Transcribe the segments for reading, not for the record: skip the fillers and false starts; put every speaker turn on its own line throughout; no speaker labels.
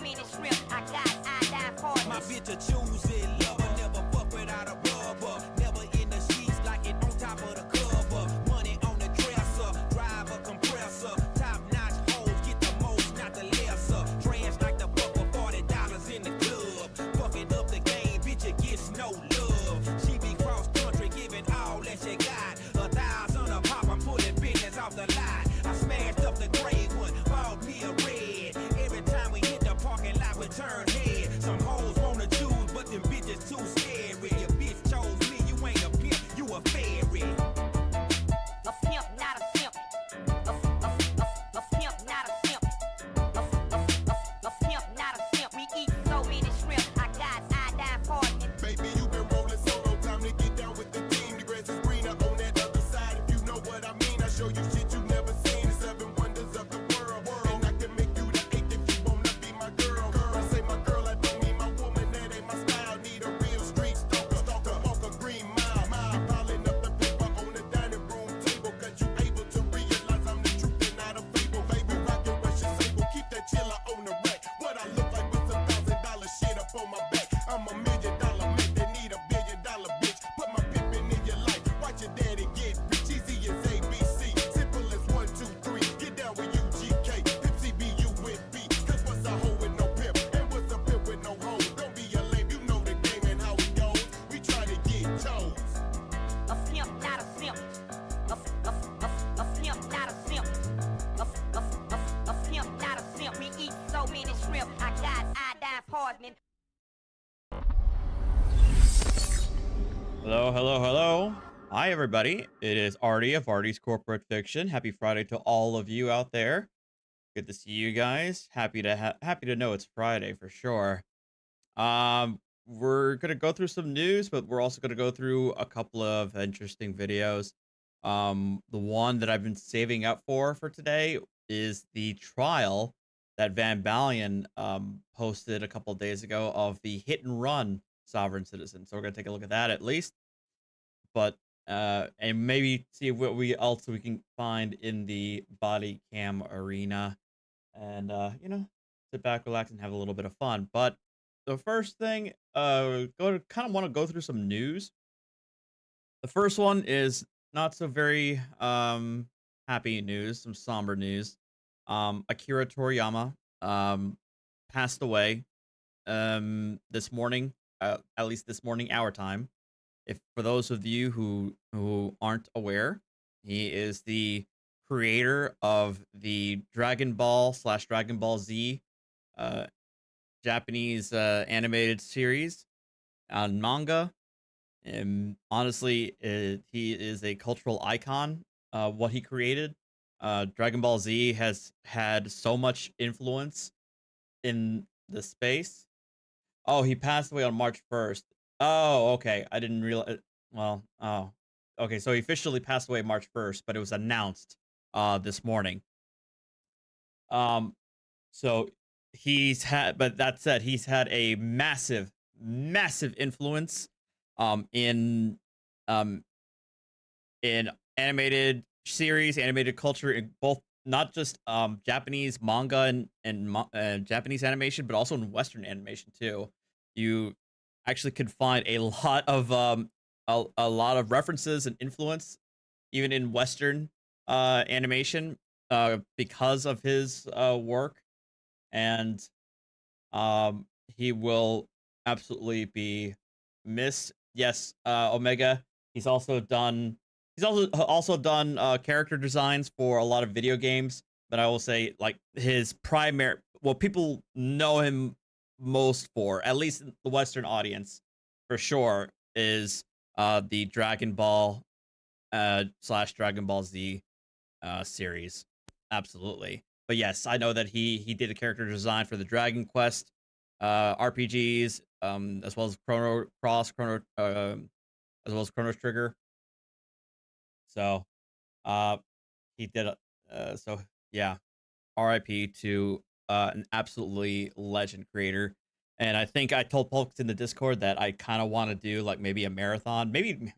many shrimp, I got iodine partners.
My bitch a choosy lover, never fuck without a rubber. Never in the sheets like it on top of the cover. Money on the dresser, drive a compressor. Top notch hoes get the most, not the lesser. Trash like the fuck for $40 in the club. Fucking up the game, bitch, it gets no love. She be cross country, giving all that she got. 1,000 a pop, I'm pulling business off the lot. I smashed up the gray one, bought me a red. Every time we hit the parking lot, we turn head. Some hoes wanna choose, but them bitches too scary. Your bitch chose me, you ain't a pimp, you a fairy.
A pimp, not a simp. A pimp, not a simp. A pimp, not a simp. We eat so many shrimp, I got iodine partners.
Baby, you been rolling solo, time to get down with the team. The grass is greener on that other side. If you know what I mean, I show you shit you never seen. The 7 wonders of the world. And I can make you the 8th if you wanna be my girl. I say my girl, I don't mean my woman, that ain't my style. Need a real street stalker, walk a green mile. I'm piling up the paper on the dining room table, cause you able to realize I'm the truth and not a fable. Baby, rockin' Russian sable, keep that chiller on the rack. What I look like with some $1,000 shit up on my back. I'm $1 million man that need $1 billion bitch. Put my pimpin' in your life, watch your daddy get rich. Easy as ABC, simple as 1, 2, 3. Get down with UGK, Pimp CBU with B. Cause what's a hoe with no pimp, and what's a pimp with no hoe? Don't be a lame, you know the game and how it goes. We try to get chose.
A pimp, not a simp. A pimp, not a simp. A pimp, not a simp. We eat so many shrimp, I got iodine partners.
Hello, hello, hello. Hi, everybody. It is Artie of Artie's Corporate Fiction. Happy Friday to all of you out there. Good to see you guys. Happy to know it's Friday for sure. We're gonna go through some news, but we're also gonna go through a couple of interesting videos. The one that I've been saving up for today is the trial that Van Balian posted a couple of days ago of the hit and run sovereign citizen. So we're gonna take a look at that at least, but and maybe see what we can find in the body cam arena, and sit back, relax, and have a little bit of fun. But the first thing, want to go through some news. The first one is not so very happy news, some somber news. Akira Toriyama passed away this morning, at least this morning our time. If for those of you who aren't aware, he is the creator of the Dragon Ball / Dragon Ball Z Japanese animated series on manga. And honestly, he is a cultural icon. What he created, Dragon Ball Z has had so much influence in the space. Oh, he passed away on March 1st. Oh, okay. I didn't realize. Well, oh, okay. So he officially passed away March 1st, but it was announced this morning. So but that said, he's had a massive influence in animated series, animated culture, in both, not just Japanese manga and Japanese animation, but also in Western animation too. You actually could find a lot of references and influence even in Western animation because of his work, and he will absolutely be missed. Yes, Omega. He's also done character designs for a lot of video games, but I will say, like, his primary, what people know him most for, at least in the Western audience for sure, is the Dragon Ball / Dragon Ball Z series. Absolutely. But yes, I know that he did a character design for the Dragon Quest RPGs, as well as Chrono Trigger. So he did so yeah, RIP to an absolutely legend creator. And I think I told folks in the Discord that I kind of want to do like maybe a marathon. Maybe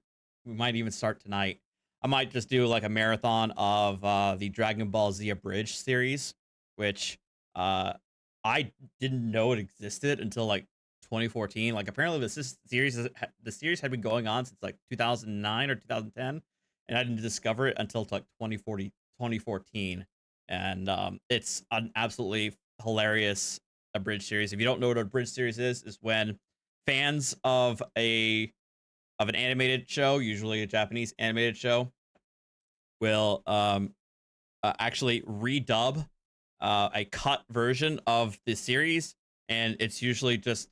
we might even start tonight. I might just do like a marathon of the Dragon Ball Z Abridged series, which I didn't know it existed until like 2014. Like apparently the series had been going on since like 2009 or 2010, and I didn't discover it until like 2014. And it's an absolutely hilarious abridged series. If you don't know what a bridge series is when fans of an animated show, usually a Japanese animated show, will actually redub a cut version of the series, and it's usually just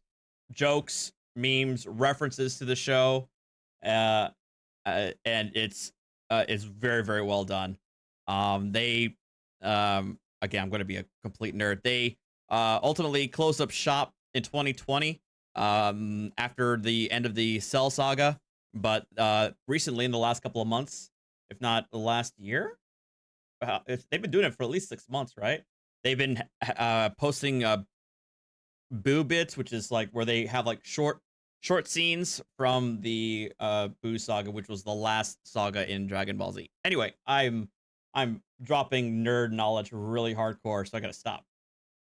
jokes, memes, references to the show, uh, and it's very very well done. They again, I'm going to be a complete nerd. They ultimately closed up shop in 2020 after the end of the Cell saga, but recently in the last couple of months, if not the last year, they've been doing it for at least 6 months, right? They've been posting Boo bits, which is like where they have like short scenes from the Boo saga, which was the last saga in Dragon Ball Z. Anyway, I'm dropping nerd knowledge really hardcore, so I gotta stop.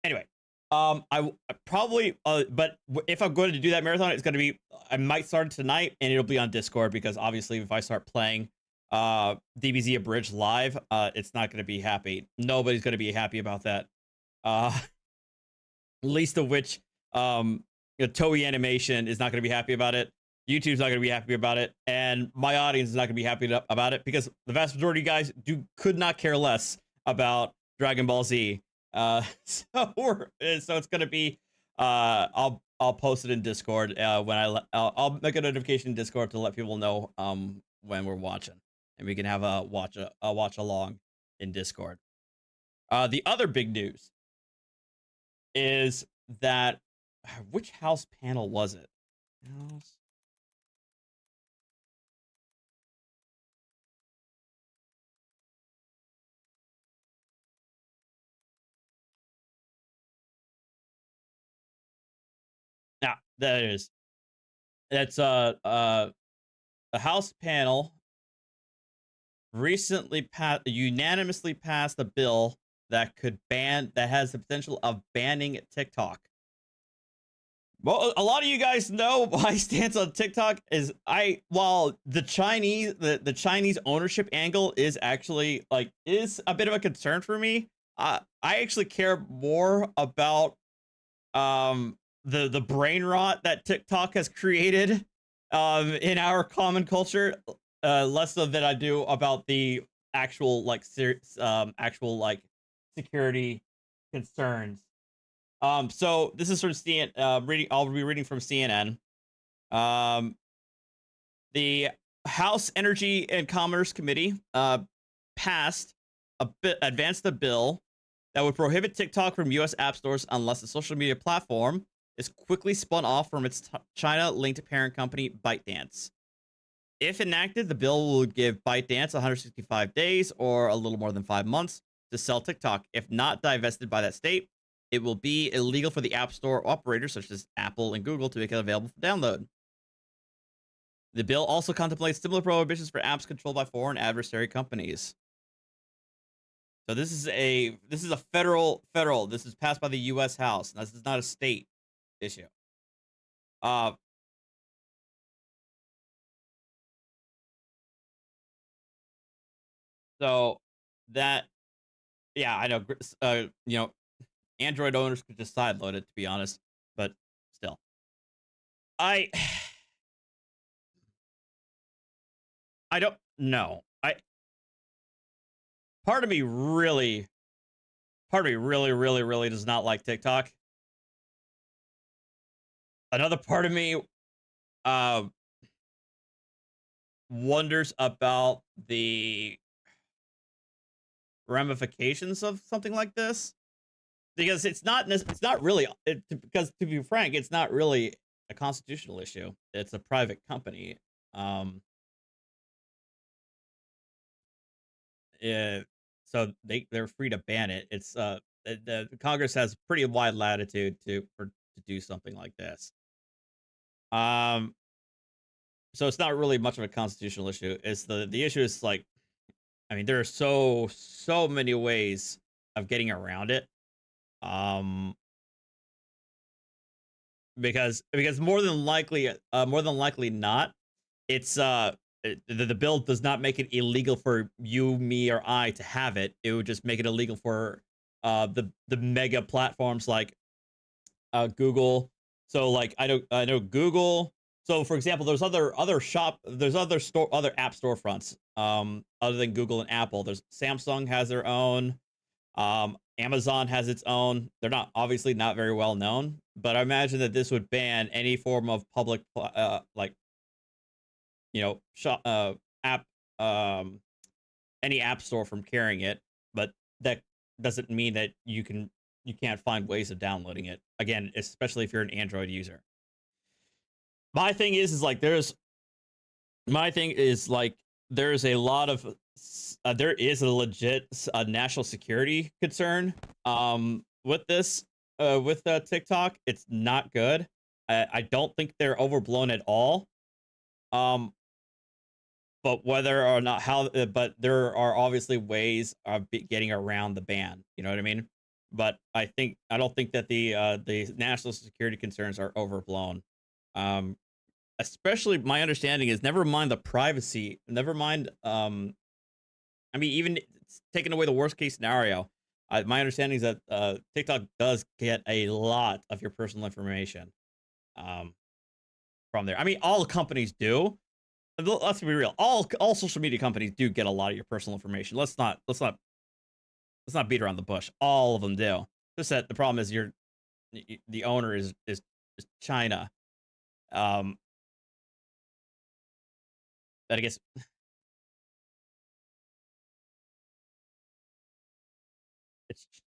Anyway, I probably but if I'm going to do that marathon, it's gonna be, I might start it tonight, and it'll be on Discord, because obviously if I start playing DBZ Abridged live, it's not gonna be happy. Nobody's gonna be happy about that. Least of which Toei Animation is not going to be happy about it. YouTube's not going to be happy about it, and my audience is not going to be happy about it, because the vast majority of you guys could not care less about Dragon Ball Z. So it's going to be I'll post it in Discord when I'll make a notification in Discord to let people know when we're watching, and we can have a watch along in Discord. The other big news is that, which house panel was it? House. Yeah, that is. That's the house panel recently unanimously passed a bill that has the potential of banning TikTok. Well, a lot of you guys know my stance on TikTok is while the Chinese ownership angle is actually is a bit of a concern for me. I actually care more about the brain rot that TikTok has created in our common culture, less so than I do about the actual security concerns. So this is from reading. I'll be reading from CNN. The House Energy and Commerce Committee advanced a bill that would prohibit TikTok from U.S. app stores unless the social media platform is quickly spun off from its China-linked parent company, ByteDance. If enacted, the bill would give ByteDance 165 days, or a little more than 5 months, to sell TikTok. If not divested by that state, it will be illegal for the App Store operators such as Apple and Google to make it available for download. The bill also contemplates similar prohibitions for apps controlled by foreign adversary companies. So this is a federal. This is passed by the U.S. House. This is not a state issue. So that, yeah, I know. Android owners could just sideload it, to be honest, but still, I don't know. Part of me really, really does not like TikTok. Another part of me wonders about the ramifications of something like this, because it's not really, because to be frank, it's not really a constitutional issue. It's a private company. So they're free to ban it. It's the Congress has pretty wide latitude to do something like this. So it's not really much of a constitutional issue. It's the issue is there are so many ways of getting around it. because more than likely not, it's the bill does not make it illegal for you, me, or I to have it. It would just make it illegal for the mega platforms like Google. So like I know Google. So for example, there's other app storefronts other than Google and Apple. There's Samsung has their own. Amazon has its own. They're not obviously not very well known, but I imagine that this would ban any form of public like shop app any app store from carrying it, but that doesn't mean that you can't find ways of downloading it. Again, especially if you're an Android user. My thing is like there's a lot of there is a legit national security concern with this with TikTok. It's not good. I don't think they're overblown at all. Um, but whether or not but there are obviously ways of getting around the ban. You know what I mean? But I don't think that the national security concerns are overblown. Um, Especially my understanding is never mind the privacy, never mind. I mean, even taking away the worst case scenario, my understanding is that TikTok does get a lot of your personal information um, from there. I mean, all companies do. Let's be real. All social media companies do get a lot of your personal information. Let's not beat around the bush. All of them do. Just that the problem is the owner is China. Um, but I guess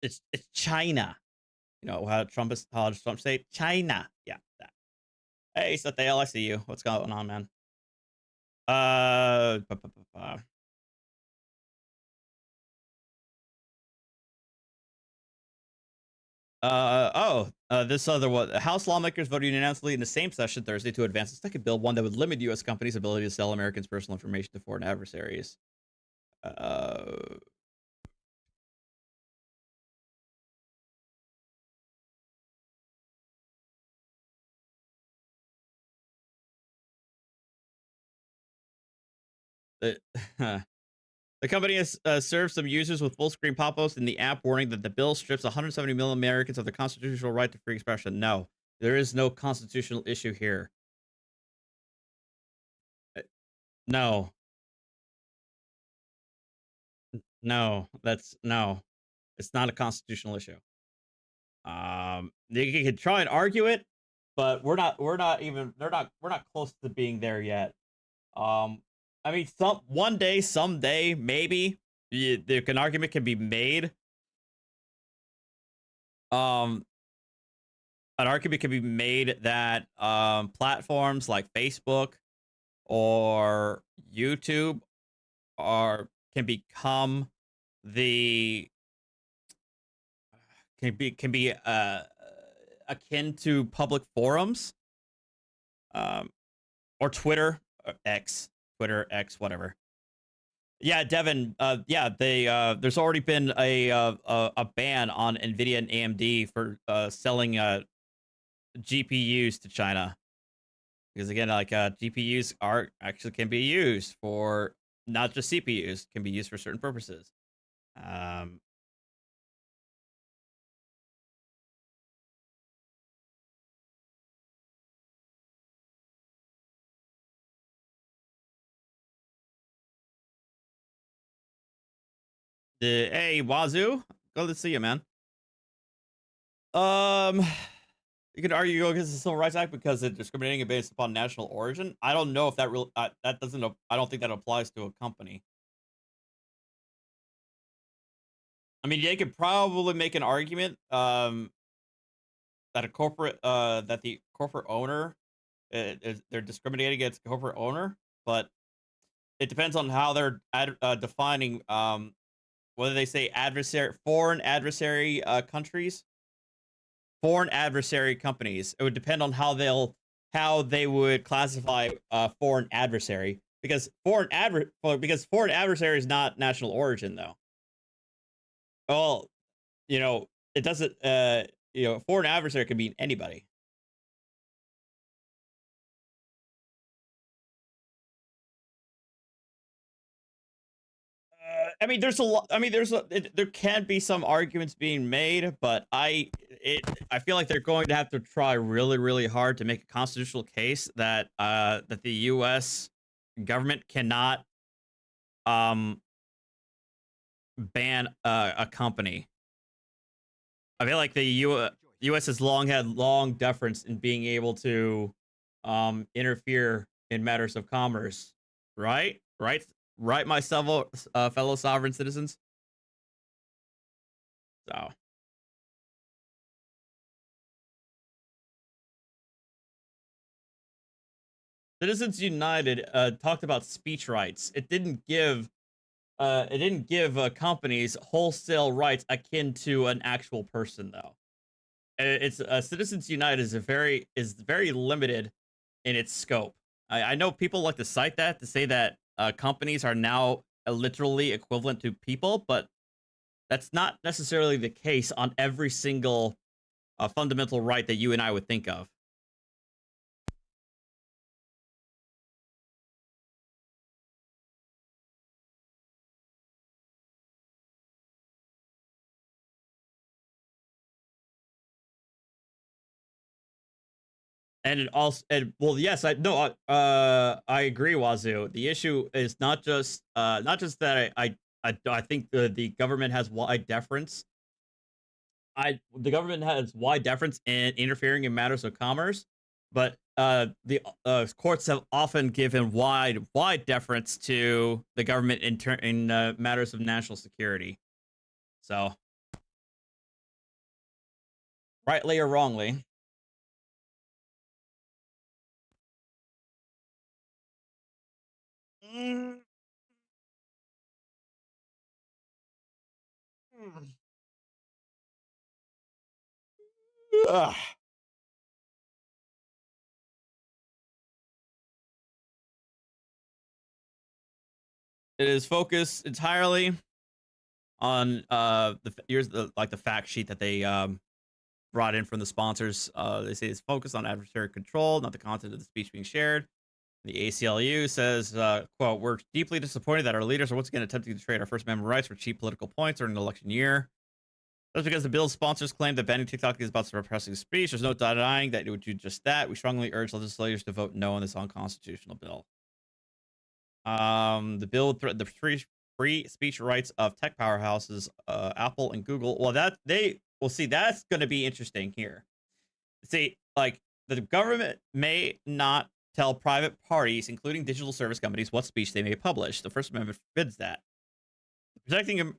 it's China. You know how Trump say China. Yeah. That. Hey, Satale, I see you. What's going on, man? Uh, pa- pa- pa- pa. This other one. House lawmakers voted unanimously in the same session Thursday to advance a second bill, one that would limit U.S. companies' ability to sell Americans' personal information to foreign adversaries. Uh, the, the company has served some users with full screen pop-ups in the app warning that the bill strips 170 million Americans of their constitutional right to free expression. No, there is no constitutional issue here. Uh, No, no, it's not a constitutional issue. You can try and argue it, but we're not close to being there yet. Um, I mean, someday, maybe an argument can be made. Um, an argument can be made that platforms like Facebook or YouTube can become the can be akin to public forums, um, or Twitter X, whatever. Yeah, Devin. Yeah, they there's already been a ban on Nvidia and AMD for selling GPUs to China because again, like GPUs are actually can be used for not just CPUs, can be used for certain purposes. Um, hey Wazoo, good to see you, man. Um, you could argue against the Civil Rights Act because it's discriminating based upon national origin. I don't know if that doesn't. I don't think that applies to a company. I mean, they could probably make an argument that that the corporate owner they're discriminating against corporate owner, but it depends on how they're defining whether they say countries, foreign adversary companies. It would depend on how they would classify foreign adversary because foreign adversary is not national origin though. Well, it doesn't. Foreign adversary can mean anybody. I mean, there's a lot. I mean, there can be some arguments being made, but I feel like they're going to have to try really, really hard to make a constitutional case that that the U.S. government cannot um ban a company. I feel like the U.S. has long had long deference in being able to interfere in matters of commerce, right? Right, my fellow sovereign citizens. So Citizens United talked about speech rights. It didn't give companies wholesale rights akin to an actual person, though. It's Citizens United is very limited in its scope. I know people like to cite that to say that companies are now literally equivalent to people, but that's not necessarily the case on every single fundamental right that you and I would think of. And it also, well, yes, I no, I agree, Wazoo. The issue is not just that I think the government has wide deference. The government has wide deference in interfering in matters of commerce, but the courts have often given wide deference to the government in matters of national security. So, rightly or wrongly. Mm. Ugh. It is focused entirely on here's the fact sheet that they brought in from the sponsors. They say it's focused on adversary control, not the content of the speech being shared. The ACLU says, quote, "We're deeply disappointed that our leaders are once again attempting to trade our First Amendment rights for cheap political points during an election year. That's because the bill's sponsors claim that banning TikTok is about suppressing speech. There's no denying that it would do just that. We strongly urge legislators to vote no on this unconstitutional bill." The bill would threaten the free speech rights of tech powerhouses, Apple and Google. Well, see, that's going to be interesting here. See, like, the government may not tell private parties, including digital service companies, what speech they may publish. The First Amendment forbids that. Protecting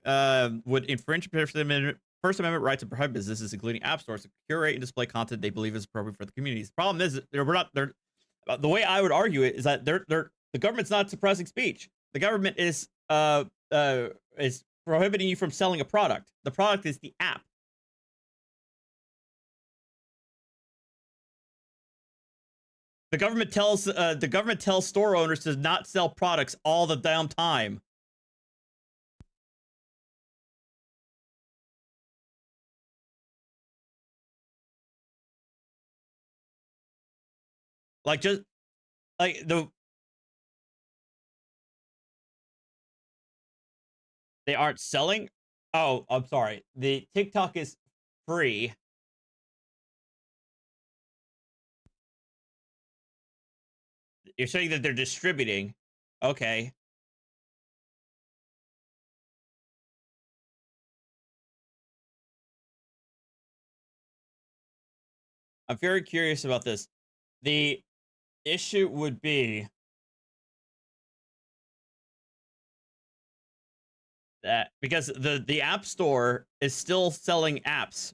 would infringe First Amendment rights to private businesses, including app stores, to curate and display content they believe is appropriate for the communities. The problem is, the way I would argue it is that the government's not suppressing speech. The government is prohibiting you from selling a product. The product is the app. The government tells store owners to not sell products all the damn time. Like, just like they aren't selling. Oh, I'm sorry. The TikTok is free. You're saying that they're distributing. Okay. I'm very curious about this. The issue would be that because the App Store is still selling apps.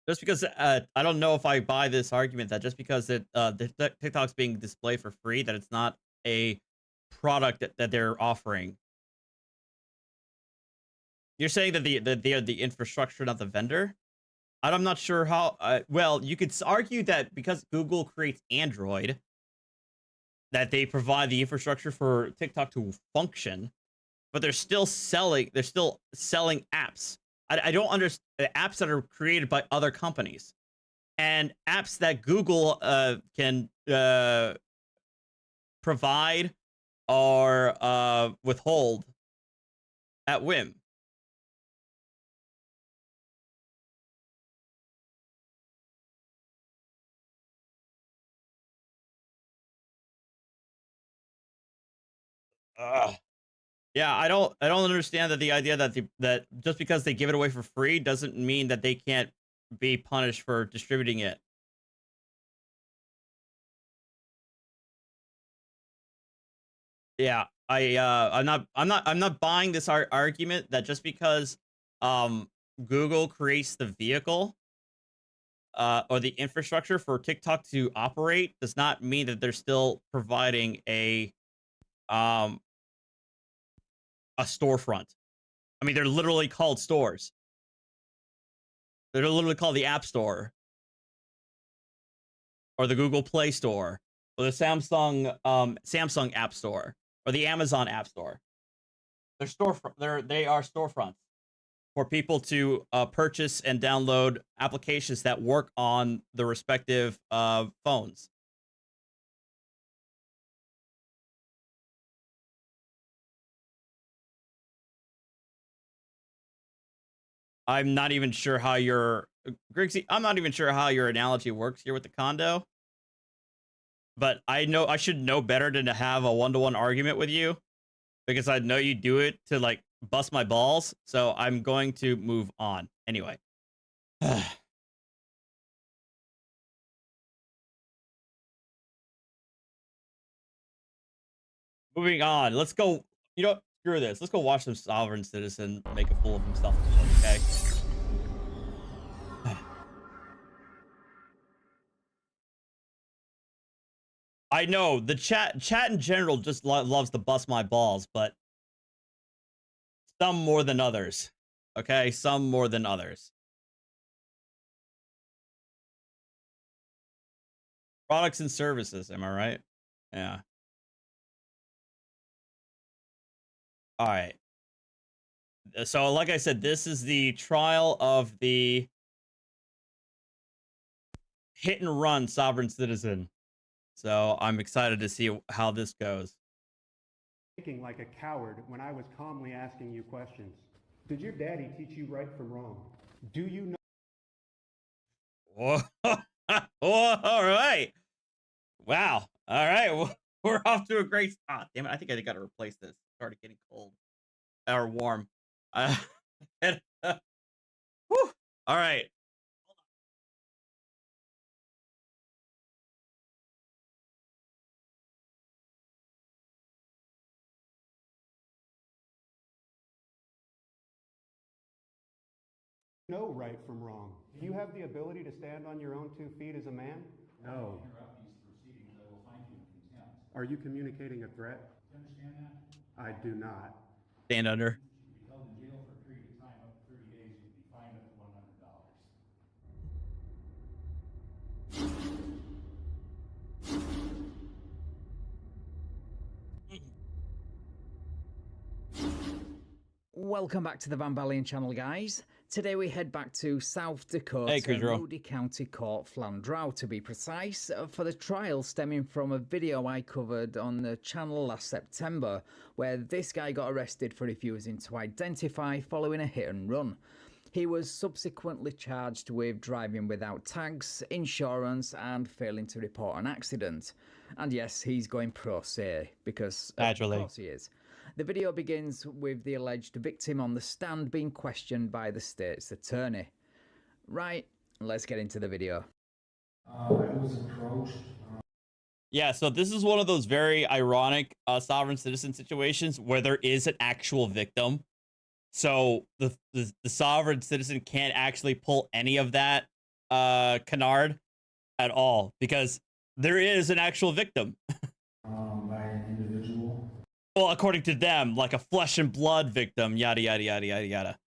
Just because I don't know if I buy this argument that just because the TikTok's being displayed for free, that it's not a product that they're offering. You're saying that the infrastructure, not the vendor. I'm not sure how. Well, you could argue that because Google creates Android, that they provide the infrastructure for TikTok to function, but they're still selling apps. I don't understand apps that are created by other companies and apps that Google can provide or withhold at whim. Ugh. Yeah, I don't understand that the idea that that just because they give it away for free doesn't mean that they can't be punished for distributing it. Yeah, I'm not buying this argument that just because um Google creates the vehicle or the infrastructure for TikTok to operate does not mean that they're still providing um a storefront. I mean, they're literally called stores. They're literally called the App Store or the Google Play Store or the Samsung App Store or the Amazon App Store. They are storefronts for people to purchase and download applications that work on the respective phones. I'm not even sure how your Grixie, I'm not even sure how your analogy works here with the condo, but I know I should know better than to have a one-to-one argument with you because I know you do it to like bust my balls. So I'm going to move on anyway. Moving on. Let's go. You know, screw this. Let's go watch some sovereign citizen make a fool of himself. Okay. I know the chat in general just loves to bust my balls, but some more than others. Okay, some more than others. Products and services, am I right? Yeah. All right. So like I said, this is the trial of the hit and run sovereign citizen. So I'm excited to see how this goes.
Like a coward when I was calmly asking you questions. Did your daddy teach you right from wrong? Do you know?
Whoa. All right. Wow. All right. Well, we're off to a great start. Damn it. I think I got to replace this. It started getting cold or warm. And, whew. All right.
Know right from wrong. Do you have the ability to stand on your own 2 feet as a man? No.
Interrupt these proceedings, I will find you in contempt.
Are you communicating a threat?
Do you understand that?
I do not.
Stand under.
You should be held in jail for a period of time up to 30 days. You can be fined up to $100.
Welcome back to the Van Balian channel, guys. Today we head back to South Dakota,
Hey, Kudrow.
Moody County Court, Flandreau to be precise, for the trial stemming from a video I covered on the channel last September, where this guy got arrested for refusing to identify following a hit and run. He was subsequently charged with driving without tags, insurance, and failing to report an accident. And yes, he's going pro se, because
Naturally.
of course he is. The video begins with the alleged victim on the stand being questioned by the state's attorney. Right, let's get into the video.
I was approached.
Yeah, so this is one of those very ironic sovereign citizen situations where there is an actual victim. So the sovereign citizen can't actually pull any of that canard at all because there is an actual victim.
By an individual
Well, according to them, like a flesh and blood victim, yada yada yada yada yada.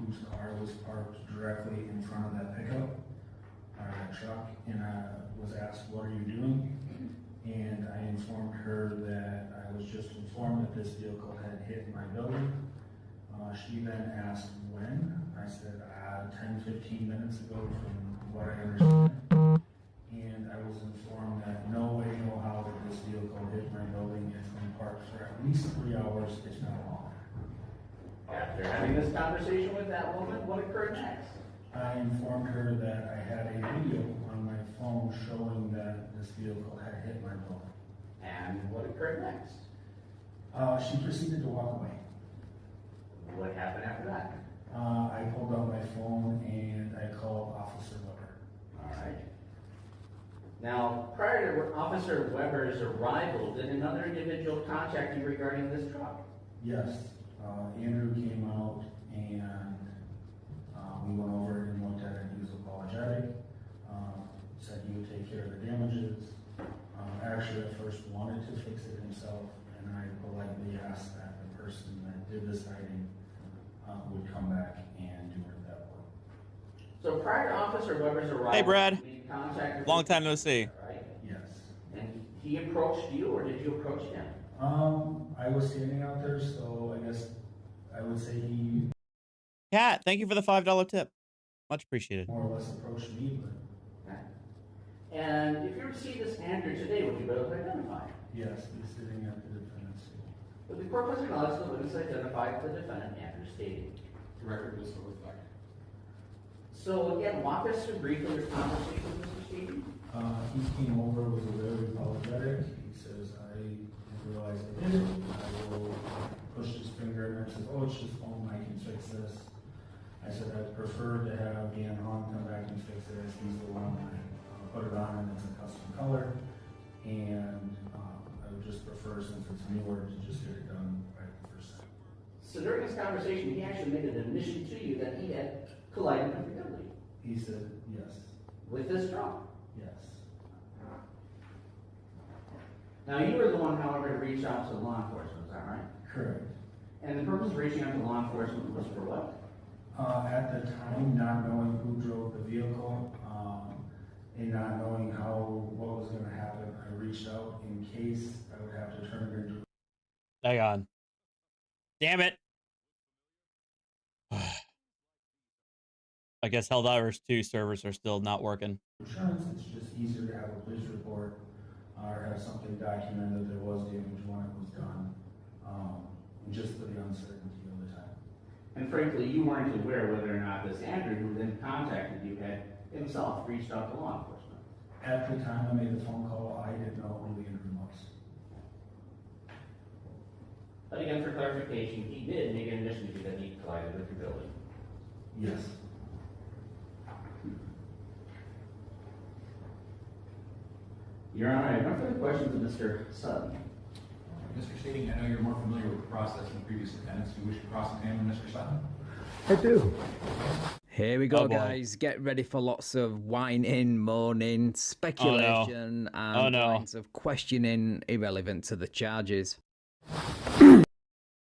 whose car was parked directly in front of that pickup or that truck, and I was asked, "What are you doing?" And I informed her that I was just informed that this vehicle had hit my building. She then asked when. I said 10, 15 minutes ago from what I understand. And I was informed that no way, no how that this vehicle hit my building. It's been parked for at least 3 hours, if not longer.
After having this conversation with that woman, what occurred next?
I informed her that I had a video on my phone showing that this vehicle had hit my building.
And what occurred next?
She proceeded to walk away.
What happened after that?
I pulled out my phone and I called Officer Weber.
All right. Now, prior to Officer Weber's arrival, did another individual contact you regarding this truck?
Yes, Andrew came out and we went over and looked at it. He was apologetic, said he would take care of the damages. Actually, at first wanted to fix it himself, and I politely asked that the person that did the sighting would come back and do it that way.
So prior to Officer Weber's arrival,
Hey, Brad.
you made contact with
Long time no see.
right?
Yes.
And he approached you, or did you approach him?
I was standing out there, so I guess I would say he
Kat, thank you for the $5 tip. Much appreciated.
more or less approached me, but
Okay. And if you were to see this Andrew today, would you be able to identify him?
yes, he's sitting at the defendant's table.
But the court was acknowledged the witness identified the defendant, Andrew Stady.
The record will so reflect.
So again, walk us through briefly your conversation with Mr. Stady.
He came over, was very apologetic. He says, I didn't realize I did it. I will push his finger in there and says, oh, it's just phone, I can fix this. I said, I'd prefer to have Dan Hahn come back and fix it as he's the one that put it on and it's a custom color. And I would just prefer, since it's newer, to just get it done right the first time.
So during this conversation, he actually made an admission to you that he had collided with your building,
He said, yes,
with this truck.
yes.
Now, you were the one, however, to reach out to law enforcement, is that right?
Correct.
And the purpose of reaching out to law enforcement was for what?
At the time, not knowing who drove the vehicle, and not knowing what was gonna happen, I reached out in case I would have to turn it into
Hang on. Damn it. I guess Helldivers 2 servers are still not working.
insurance. It's just easier to have a police report, or have something documented that there was damage when it was done, just for the uncertainty of the time.
And frankly, you weren't aware whether or not this Andrew, who then contacted you, had himself reached out to law enforcement.
At the time I made the phone call, I didn't know who the Andrew was.
But again, for clarification, he did make an admission to you that he collided with your building.
Yes.
Your Honor, I have no further questions of Mr. Sutton.
Mr. Stady, I know you're more familiar with the process than previous defendants. Do you wish to cross-examine Mr. Sutton?
I do.
Here we go,
Oh, boy.
guys. Get ready for lots of whining, moaning, speculation, and lines of questioning irrelevant to the charges.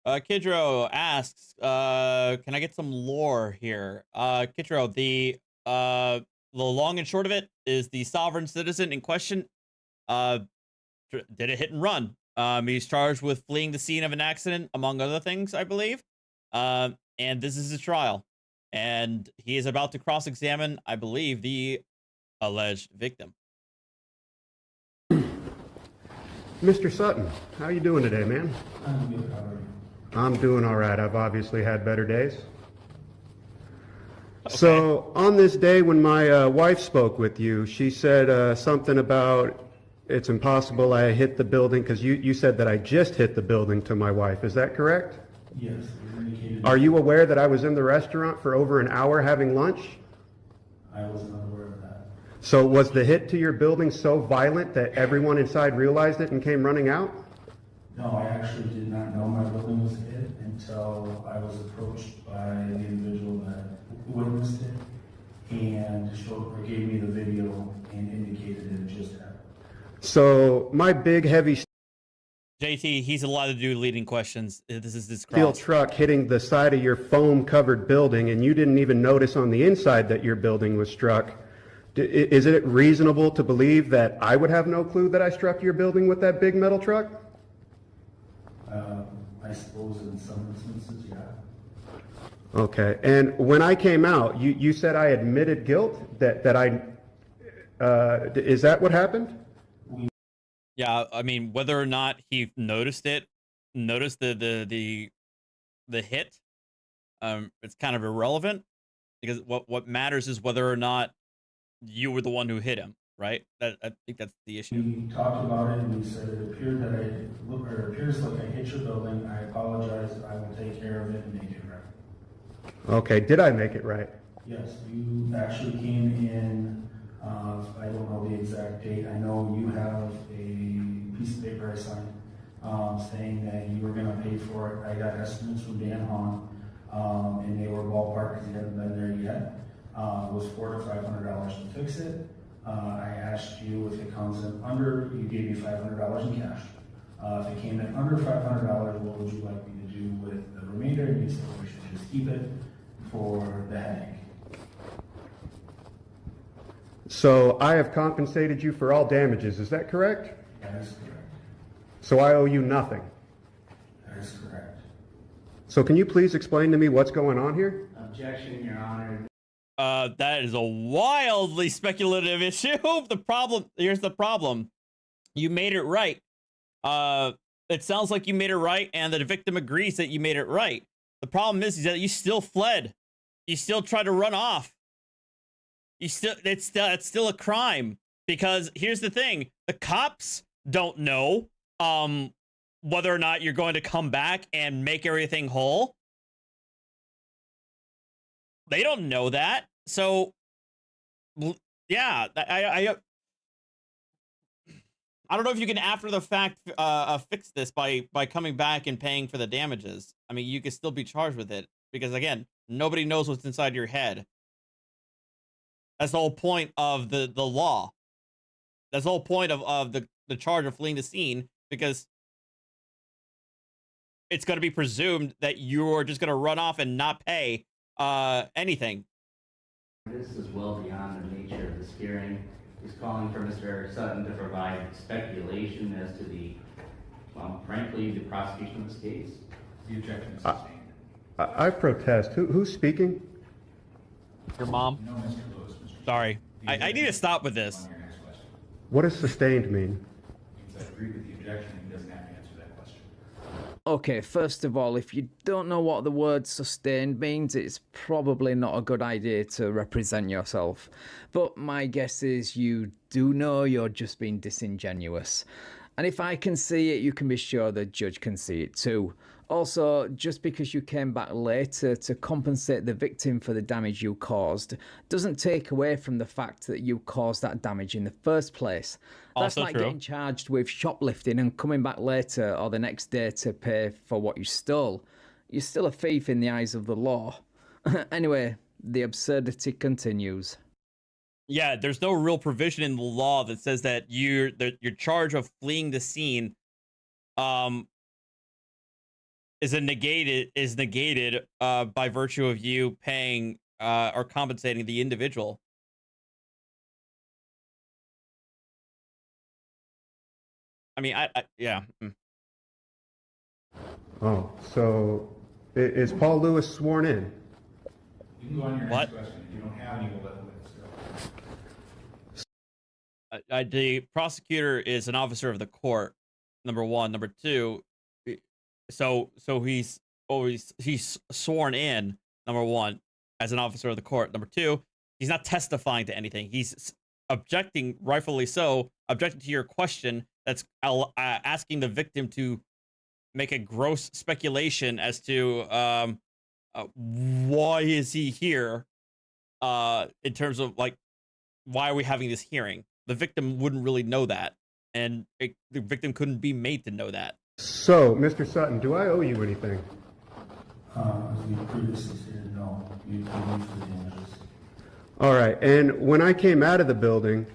Kidro asks, can I get some lore here? Kidro, the long and short of it is the sovereign citizen in question did a hit and run. He's charged with fleeing the scene of an accident, among other things, I believe. And this is his trial. And he is about to cross-examine, I believe, the alleged victim.
Mr. Sutton, how you doing today, man?
I'm good, how are you?
I'm doing all right. I've obviously had better days. So on this day when my wife spoke with you, she said something about it's impossible I hit the building, because you said that I just hit the building to my wife. Is that correct?
Yes, it indicated.
Are you aware that I was in the restaurant for over an hour having lunch?
I was not aware of that.
So was the hit to your building so violent that everyone inside realized it and came running out?
No, I actually did not know my building was hit until I was approached by the individual that witnessed it and gave me the video and indicated it just happened.
So my big heavy
JT, he's allowed to do leading questions. This is his
steel
cross.
truck hitting the side of your foam covered building, and you didn't even notice on the inside that your building was struck. Is it reasonable to believe that I would have no clue that I struck your building with that big metal truck?
I suppose in some instances, yeah.
Okay. And when I came out, you said I admitted guilt, that I, is that what happened?
Yeah, I mean, whether or not he noticed the hit, it's kind of irrelevant, because what matters is whether or not you were the one who hit him, right? I think that's the issue.
We talked about it, and we said it appeared that it appears like I hit your building. I apologize. I will take care of it and make it right.
Okay. Did I make it right?
Yes, you actually came in, I don't know the exact date. I know you have a piece of paper I signed, saying that you were gonna pay for it. I got estimates from Dan Hahn, and they were ballpark because he hadn't been there yet. It was $400 to $500 to fix it. I asked you if it comes in under, you gave me $500 in cash. If it came in under $500, what would you like me to do with the remainder? And you said we should just keep it for the headache.
So I have compensated you for all damages. Is that correct?
That is correct.
So I owe you nothing.
That is correct.
So can you please explain to me what's going on here?
Objection, Your Honor.
That is a wildly speculative issue. Here's the problem. You made it right. It sounds like you made it right, and the victim agrees that you made it right. The problem is that you still fled. You still tried to run off. It's still a crime, because here's the thing: the cops don't know whether or not you're going to come back and make everything whole. They don't know that. So yeah, I don't know if you can after the fact fix this by coming back and paying for the damages. I mean, you could still be charged with it, because again, nobody knows what's inside your head. That's the whole point of the law. That's the whole point of the charge of fleeing the scene, because it's going to be presumed that you're just going to run off and not pay anything.
This is well beyond the nature of this hearing. He's calling for Mr. Sutton to provide speculation as to the, frankly, the prosecution of this case.
The objection is sustained.
I protest. Who's speaking?
Your mom?
No, Mr. Lewis, Mr.
Sorry. I need to stop with this.
On your next question.
What does sustained mean?
Means I agree with the objection, he doesn't have to answer that question.
Okay, first of all, if you don't know what the word sustained means, it's probably not a good idea to represent yourself. But my guess is you do know, you're just being disingenuous. And if I can see it, you can be sure the judge can see it too. Also, just because you came back later to compensate the victim for the damage you caused doesn't take away from the fact that you caused that damage in the first place. That's
Also
like
true.
getting charged with shoplifting and coming back later or the next day to pay for what you stole. You're still a thief in the eyes of the law. Anyway, the absurdity continues.
Yeah, there's no real provision in the law that says that your charge of fleeing the scene is negated by virtue of you paying or compensating the individual. I mean, yeah.
Oh, so is Paul Lewis sworn in?
You can go on your
What?
next question. If you don't have any, we'll let the witness go.
The prosecutor is an officer of the court, number one. Number two, so he's sworn in, number one, as an officer of the court. Number two, he's not testifying to anything. He's objecting, rightfully so, objecting to your question that's asking the victim to make a gross speculation as to why is he here, in terms of, like, why are we having this hearing? The victim wouldn't really know that, and the victim couldn't be made to know that.
So, Mr. Sutton, do I owe you anything?
As we previously stated, no, you paid me for the damages.
All right, and when I came out of the building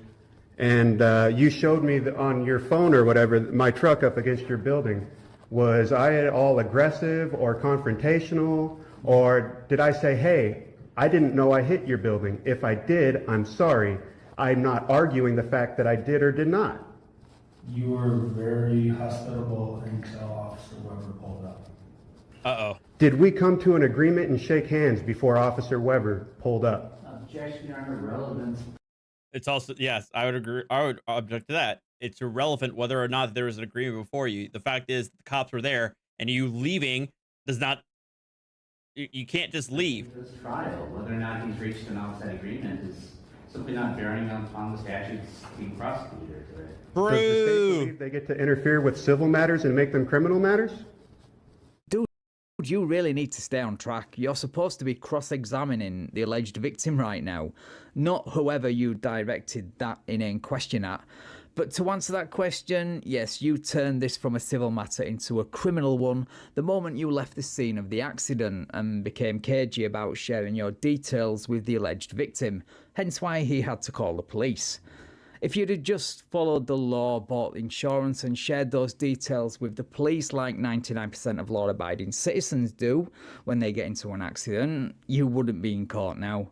and you showed me on your phone or whatever my truck up against your building, was I at all aggressive or confrontational, or did I say, hey, I didn't know I hit your building? If I did, I'm sorry. I'm not arguing the fact that I did or did not.
You were very hospitable until Officer Weber pulled up.
Uh-oh.
Did we come to an agreement and shake hands before Officer Weber pulled up?
Objection, Your Honor, relevance.
It's also, yes, I would agree. I would object to that. It's irrelevant whether or not there was an agreement before you. The fact is, the cops were there, and you leaving does not. You can't just leave.
This trial, whether or not he's reached an outside agreement is simply not bearing upon the statutes being prosecuted today.
Does the state believe they get to interfere with civil matters and make them criminal matters?
You really need to stay on track. You're supposed to be cross-examining the alleged victim right now, not whoever you directed that inane question at. But to answer that question, yes, you turned this from a civil matter into a criminal one the moment you left the scene of the accident and became cagey about sharing your details with the alleged victim, hence why he had to call the police. If you'd have just followed the law, bought insurance and shared those details with the police like 99% of law-abiding citizens do when they get into an accident, you wouldn't be in court now.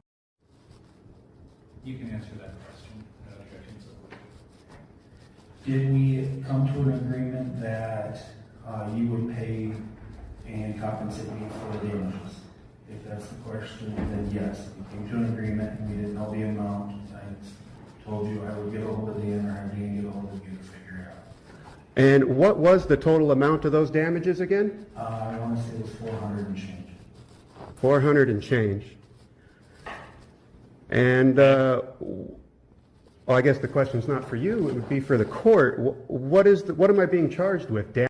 You can answer that question. Did we come to an agreement that you would pay and compensate me for the damages? If that's the question, then yes. We came to an agreement and we didn't know the amount. I told you I would get a hold of Dan or I would get a hold of you to figure it out.
And what was the total amount of those damages again?
I want to say it was 400 and change.
400 and change. And, well, I guess the question's not for you, it would be for the court. What am I being charged with, Dan?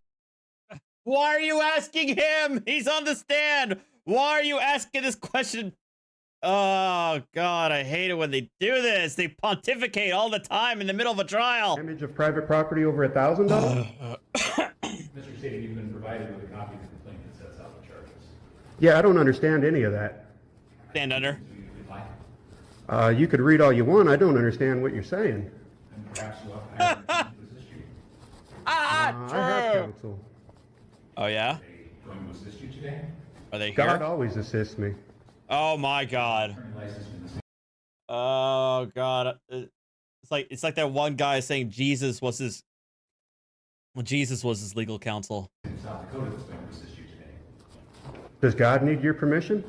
Why are you asking him? He's on the stand. Why are you asking this question? Oh, God, I hate it when they do this. They pontificate all the time in the middle of a trial.
Damage of private property over $1,000?
Mr. Sadie, you've been provided with a copy of the complaint that sets out the charges.
Yeah, I don't understand any of that.
Stand under.
So you could like,
You could read all you want. I don't understand what you're saying.
and perhaps you'll have to hire a to assist you.
I have
True.
counsel.
Oh, yeah?
Are they going to assist you today?
Are they
God
here?
always assists me.
Oh, my God.
Attorney licensed in the same.
Oh, God. It's like that one guy saying Jesus was his legal counsel.
In South Dakota that's going to assist you today.
Does God need your permission?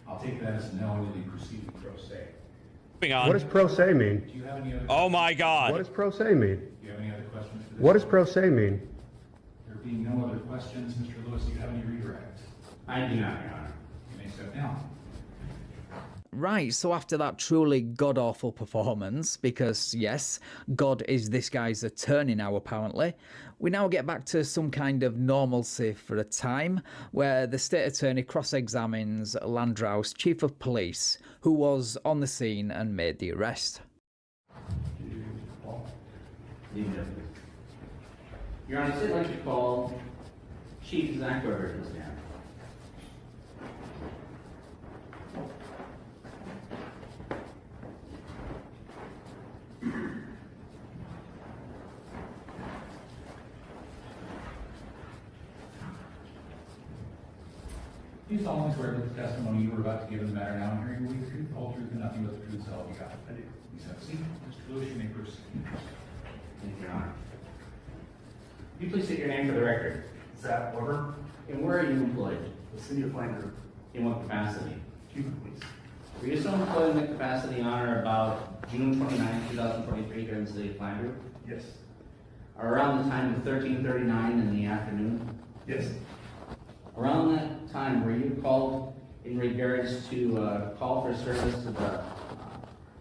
I'll take that as a no, and you'll be proceeding pro se.
Moving on.
What does pro se mean?
Do you have any other?
Oh, my
What
God.
does pro se mean?
Do you have any other questions for this?
What does pro se mean?
There being no other questions, Mr. Lewis, do you have any redirect?
I do not, Your Honor.
You may step down.
Right, so after that truly god-awful performance, because yes, God is this guy's attorney now apparently, we now get back to some kind of normalcy for a time, where the state attorney cross-examines Landgrau's chief of police, who was on the scene and made the arrest.
Your Honor, I'd like to call Chief Zach Weber to stand.
Do you solemnly swear that the testimony you were about to give in the matter now hearing will be the truth, the whole truth, and nothing but the truth, so help you God? I do. Please have a seat. Mr. Lewis, you may proceed.
Thank you, Your Honor. Will you please state your name for the record?
Zach Weber,
And where are you employed?
the city of Flint Group,
In what capacity?
chief of police.
Were you still employed in the capacity on or about June 29, 2023 here in the city of Pine Grove?
Yes.
Or around the time of 13:39 in the afternoon?
Yes.
Around that time, were you called in regards to call for service to the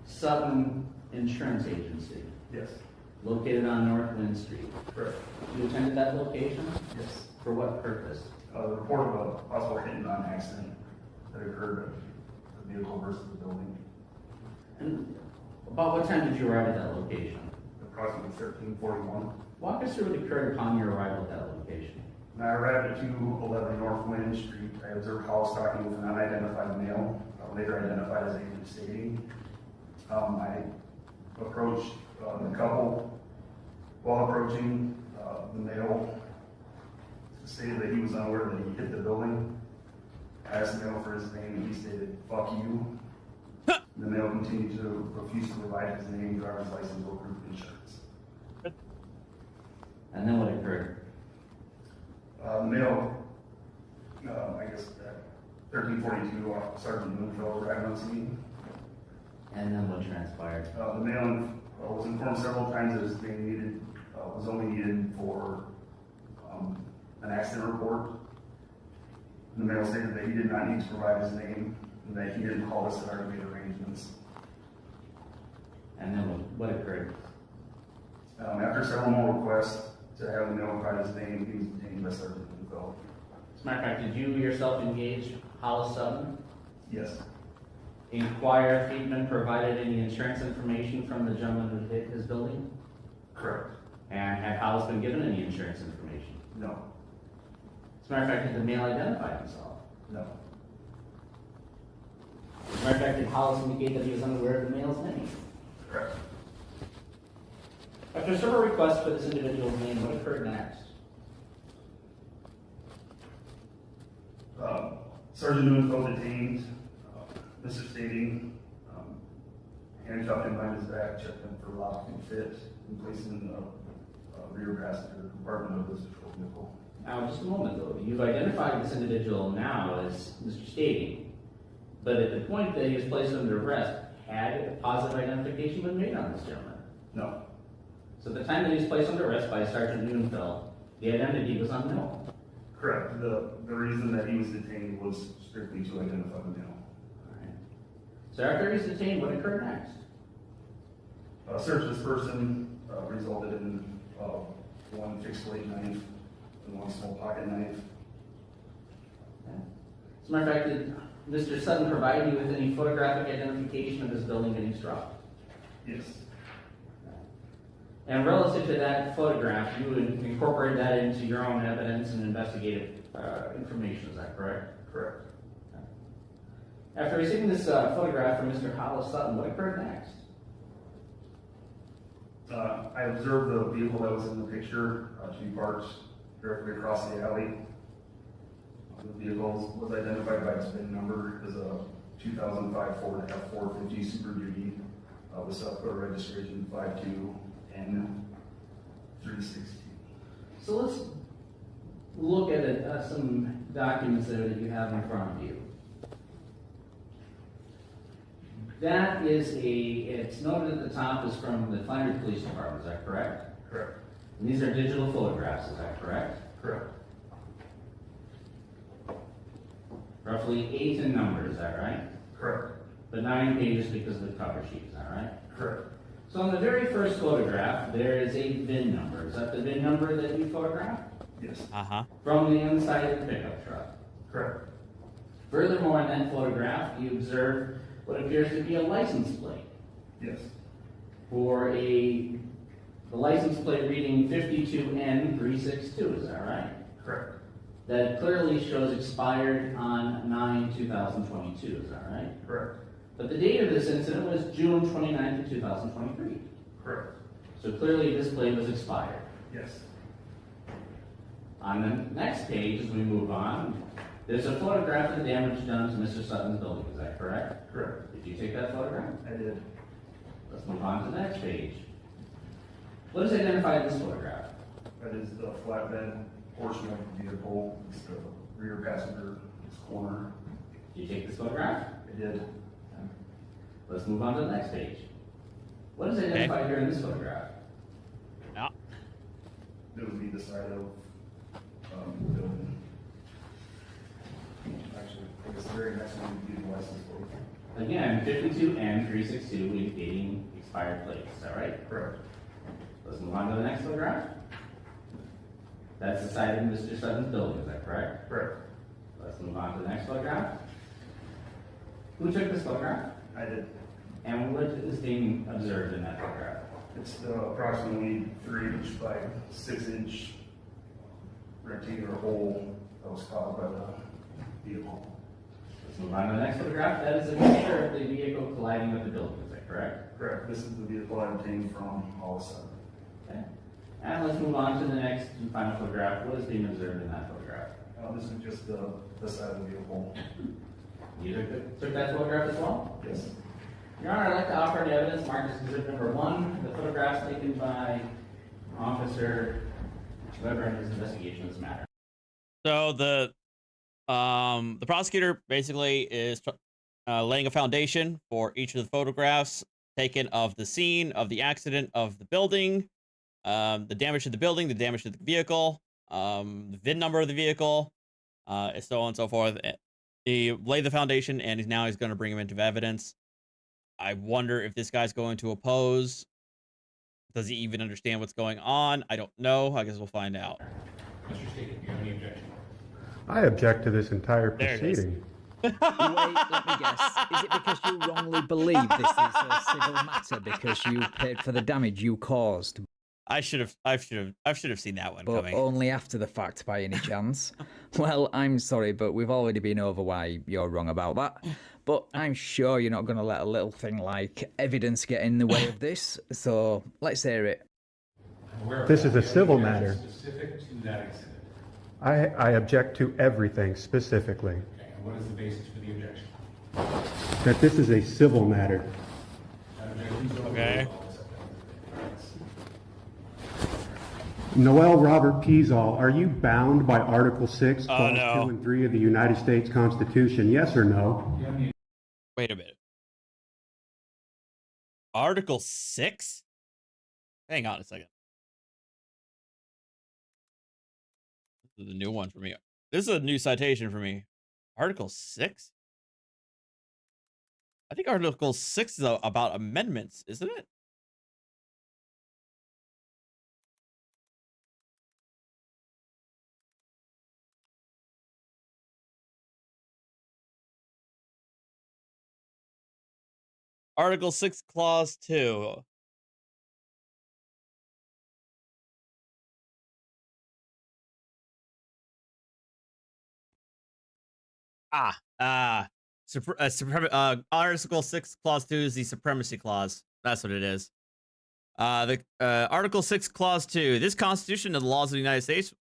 Sutton Insurance Agency,
Yes.
located on North Lynn Street?
Correct.
You attended that location?
Yes.
For what purpose?
The report of a possible hit and run accident that occurred at the vehicle versus the building,
And about what time did you arrive at that location?
approximately 13:41.
Walk us through what occurred upon your arrival at that location.
When I arrived at 211 North Lynn Street, I observed calls talking with an unidentified male, later identified as Agent Sadie. I approached the couple. While approaching, the male stated that he was unaware that he hit the building. I asked the male for his name, and he stated, "Fuck you." The male continued to refuse to provide his name, driver's license, or proof of insurance.
And then what occurred?
The male, I guess, Sergeant Moonfeld arrived on scene.
And then what transpired?
The male was informed several times that his name needed, was only needed for an accident report. The male stated that he did not need to provide his name and that he didn't call us and already made arrangements.
And then what occurred?
After several more requests to have the male provide his name, he was detained by Sergeant Moonfeld.
As a matter of fact, did you yourself engage Hollis Sutton?
Yes,
Inquire if he'd been provided any insurance information from the gentleman who hit his building?
correct.
And had Hollis been given any insurance information?
No,
As a matter of fact, did the male identify himself?
no,
As a matter of fact, did Hollis indicate that he was unaware of the male's name?
correct.
After several requests for this individual's name, what occurred next?
Sergeant Moonfeld detained Mr. Stading, handcuffed him behind his back, checked him for lock and fit, and placed him in the rear passenger compartment of his patrol vehicle.
Now, just a moment though, you've identified this individual now as Mr. Stading, but at the point that he was placed under arrest, had a positive identification been made on this gentleman?
No,
So at the time that he was placed under arrest by Sergeant Moonfeld, the identity was unknown.
correct. The reason that he was detained was strictly to identify the male.
Alright. So after he's detained, what occurred next?
Search of this person resulted in one fixed blade knife and one small pocket knife.
Okay. As a matter of fact, did Mr. Sutton provide you with any photographic identification of this building getting struck?
Yes,
And relative to that photograph, you would incorporate that into your own evidence and investigative information, is that correct?
correct.
After receiving this photograph from Mr. Hollis Sutton, what occurred next?
I observed the vehicle that was in the picture to be parked directly across the alley. The vehicle was identified by its VIN number as a 2005 Ford F450 Super Duty with South Dakota registration 52N360.
So let's look at some documents there that you have in front of you. That is it's noted at the top is from the Flanders Police Department, is that correct?
Correct.
And these are digital photographs, is that correct?
Correct.
Roughly 8 in number, is that right?
Correct.
But 9 pages because of the cover sheet, is that right?
Correct.
So on the very first photograph, there is a VIN number. Is that the VIN number that you photographed?
Yes.
From the inside of the pickup truck.
Correct.
Furthermore, in that photograph, you observe what appears to be a license plate
Yes.
for the license plate reading 52N362, is that right?
Correct.
That clearly shows expired on 9/2022, is that right?
Correct.
But the date of this incident was June 29th of 2023.
Correct.
So clearly this plate was expired.
Yes.
On the next page, as we move on, there's a photograph of the damage done to Mr. Sutton's building, is that correct?
Correct.
Did you take that photograph?
I did.
Let's move on to the next page. What is identified in this photograph?
That is the flatbed portion of the vehicle. It's the rear passenger, this corner.
Did you take this photograph?
I did.
Let's move on to the next page. What is identified here in this photograph?
It would be the side of the building. Actually, I guess the very next one would be the license plate.
Again, 52N362 indicating expired plates, is that right?
Correct.
Let's move on to the next photograph. That's the side of Mr. Sutton's building, is that correct?
Correct.
Let's move on to the next photograph. Who took this photograph?
I did.
And what is being observed in that photograph?
It's approximately 3" by 6" rectangular hole that was caused by the vehicle.
Let's move on to the next photograph. That is a picture of the vehicle colliding with the building, is that correct?
Correct. This is the vehicle I obtained from Hollis.
Okay. And let's move on to the next and final photograph. What is being observed in that photograph?
This is just the side of the vehicle.
You took that photograph as well?
Yes.
Your Honor, I'd like to offer the evidence marked as exhibit number 1, the photographs taken by Officer Weber in his investigation of this matter.
So the The prosecutor basically is laying a foundation for each of the photographs taken of the scene of the accident of the building, the damage to the building, the damage to the vehicle, the VIN number of the vehicle, so on and so forth. He laid the foundation, and now he's going to bring him into evidence. I wonder if this guy's going to oppose. Does he even understand what's going on? I don't know. I guess we'll find out.
Mr. State, do you have any objection?
I object to this entire
There it is.
proceeding.
Wait, let me guess. Is it because you wrongly believe this is a civil matter because you paid for the damage you caused,
I should have seen that one
but
coming.
only after the fact by any chance? Well, I'm sorry, but we've already been over why you're wrong about that. But I'm sure you're not going to let a little thing like evidence get in the way of this. So let's hear it.
I'm aware of
This
that.
is a
Do you have
civil
any
matter.
objection Specific to that exhibit.
I object to everything specifically.
Okay, and what is the basis for the objection?
That this is a civil matter.
That objection is
Okay.
Noel Robert Peasall, are you bound by Article 6,
Oh,
Clause
no.
2 and 3 of the United States Constitution? Yes or no?
Do you have any
Wait a minute. Article 6? Hang on a second. This is a new one for me. This is a new citation for me. Article 6? I think Article 6 is about amendments, isn't it? Article 6, Clause 2. Article 6, Clause 2 is the Supremacy Clause. That's what it is. Article 6, Clause 2. This Constitution and the laws of the United States,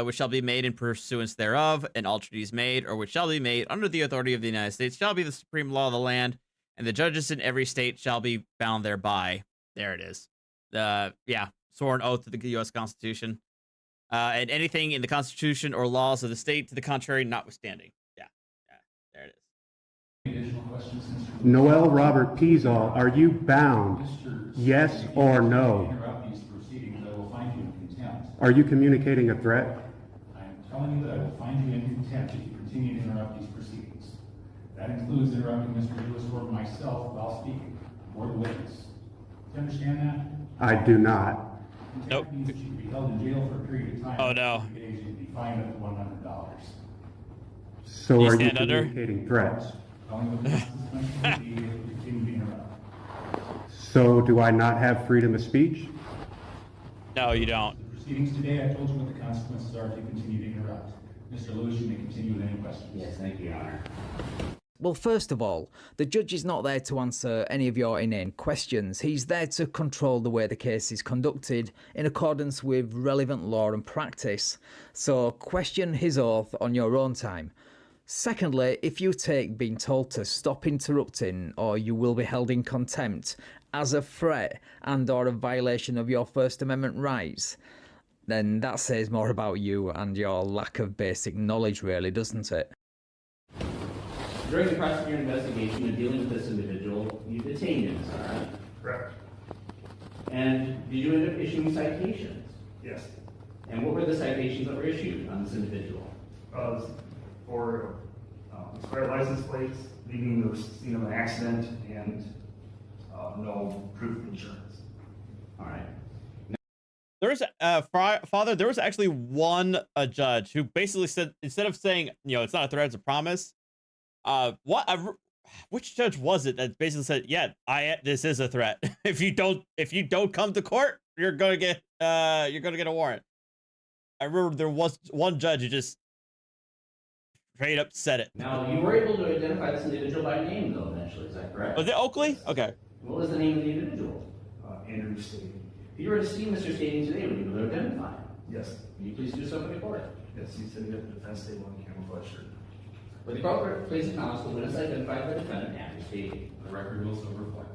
which shall be made in pursuance thereof, and all treaties made, or which shall be made under the authority of the United States, shall be the supreme law of the land, and the judges in every state shall be bound thereby. There it is. Yeah, sworn oath to the U.S. Constitution. And anything in the Constitution or laws of the state to the contrary notwithstanding. Yeah, there it is.
additional questions, Mr.
Noel Robert Peasall, are you bound?
Mr.
Yes
If you
or
continue to
no?
interrupt these proceedings, I will find you in contempt.
Are you communicating a threat?
I am telling you that I will find you in contempt if you continue to interrupt these proceedings. That includes interrupting Mr. Lewis or myself while speaking, or the witness. Do you understand that?
I do not.
Nope.
Contempt means that you can be held in jail for a period of time.
Oh, no.
60 days, you can be fined up to $100.
So
You
are you
stand under?
communicating threats?
Telling you what the consequences will be if you continue to interrupt.
So do I not have freedom of speech?
No, you don't.
The proceedings today, I told you what the consequences are if you continue to interrupt. Mr. Lewis, you may continue with any questions.
Yes, thank you, Your Honor.
Well, first of all, the judge is not there to answer any of your inane questions. He's there to control the way the case is conducted in accordance with relevant law and practice. So question his oath on your own time. Secondly, if you take being told to stop interrupting, or you will be held in contempt as a threat and or a violation of your First Amendment rights, then that says more about you and your lack of basic knowledge, really, doesn't it?
During the prosecutor's investigation and dealing with this individual, you detained him, is that right?
Correct.
And did you end up issuing citations?
Yes.
And what were the citations that were issued on this individual?
For expired license plates, leaving the scene of an accident, and no proof of insurance.
All right.
There's Father, there was actually one judge who basically said, instead of saying, it's not a threat, it's a promise. Which judge was it that basically said, yeah, this is a threat. If you don't come to court, you're gonna get a warrant. I remember there was one judge who just straight up said it.
Now, you were able to identify this individual by name, though, eventually, is that correct?
Was it Oakley? Okay.
What was the name of the individual?
Andrew Stady.
If you were to see Mr. Stading today, would you be able to identify him?
Yes.
Can you please do so for the court?
Yes, he's sitting at the defense table in camouflage shirt.
Would the court please acknowledge the witness identified the defendant, Andrew Stading?
The record will so reflect.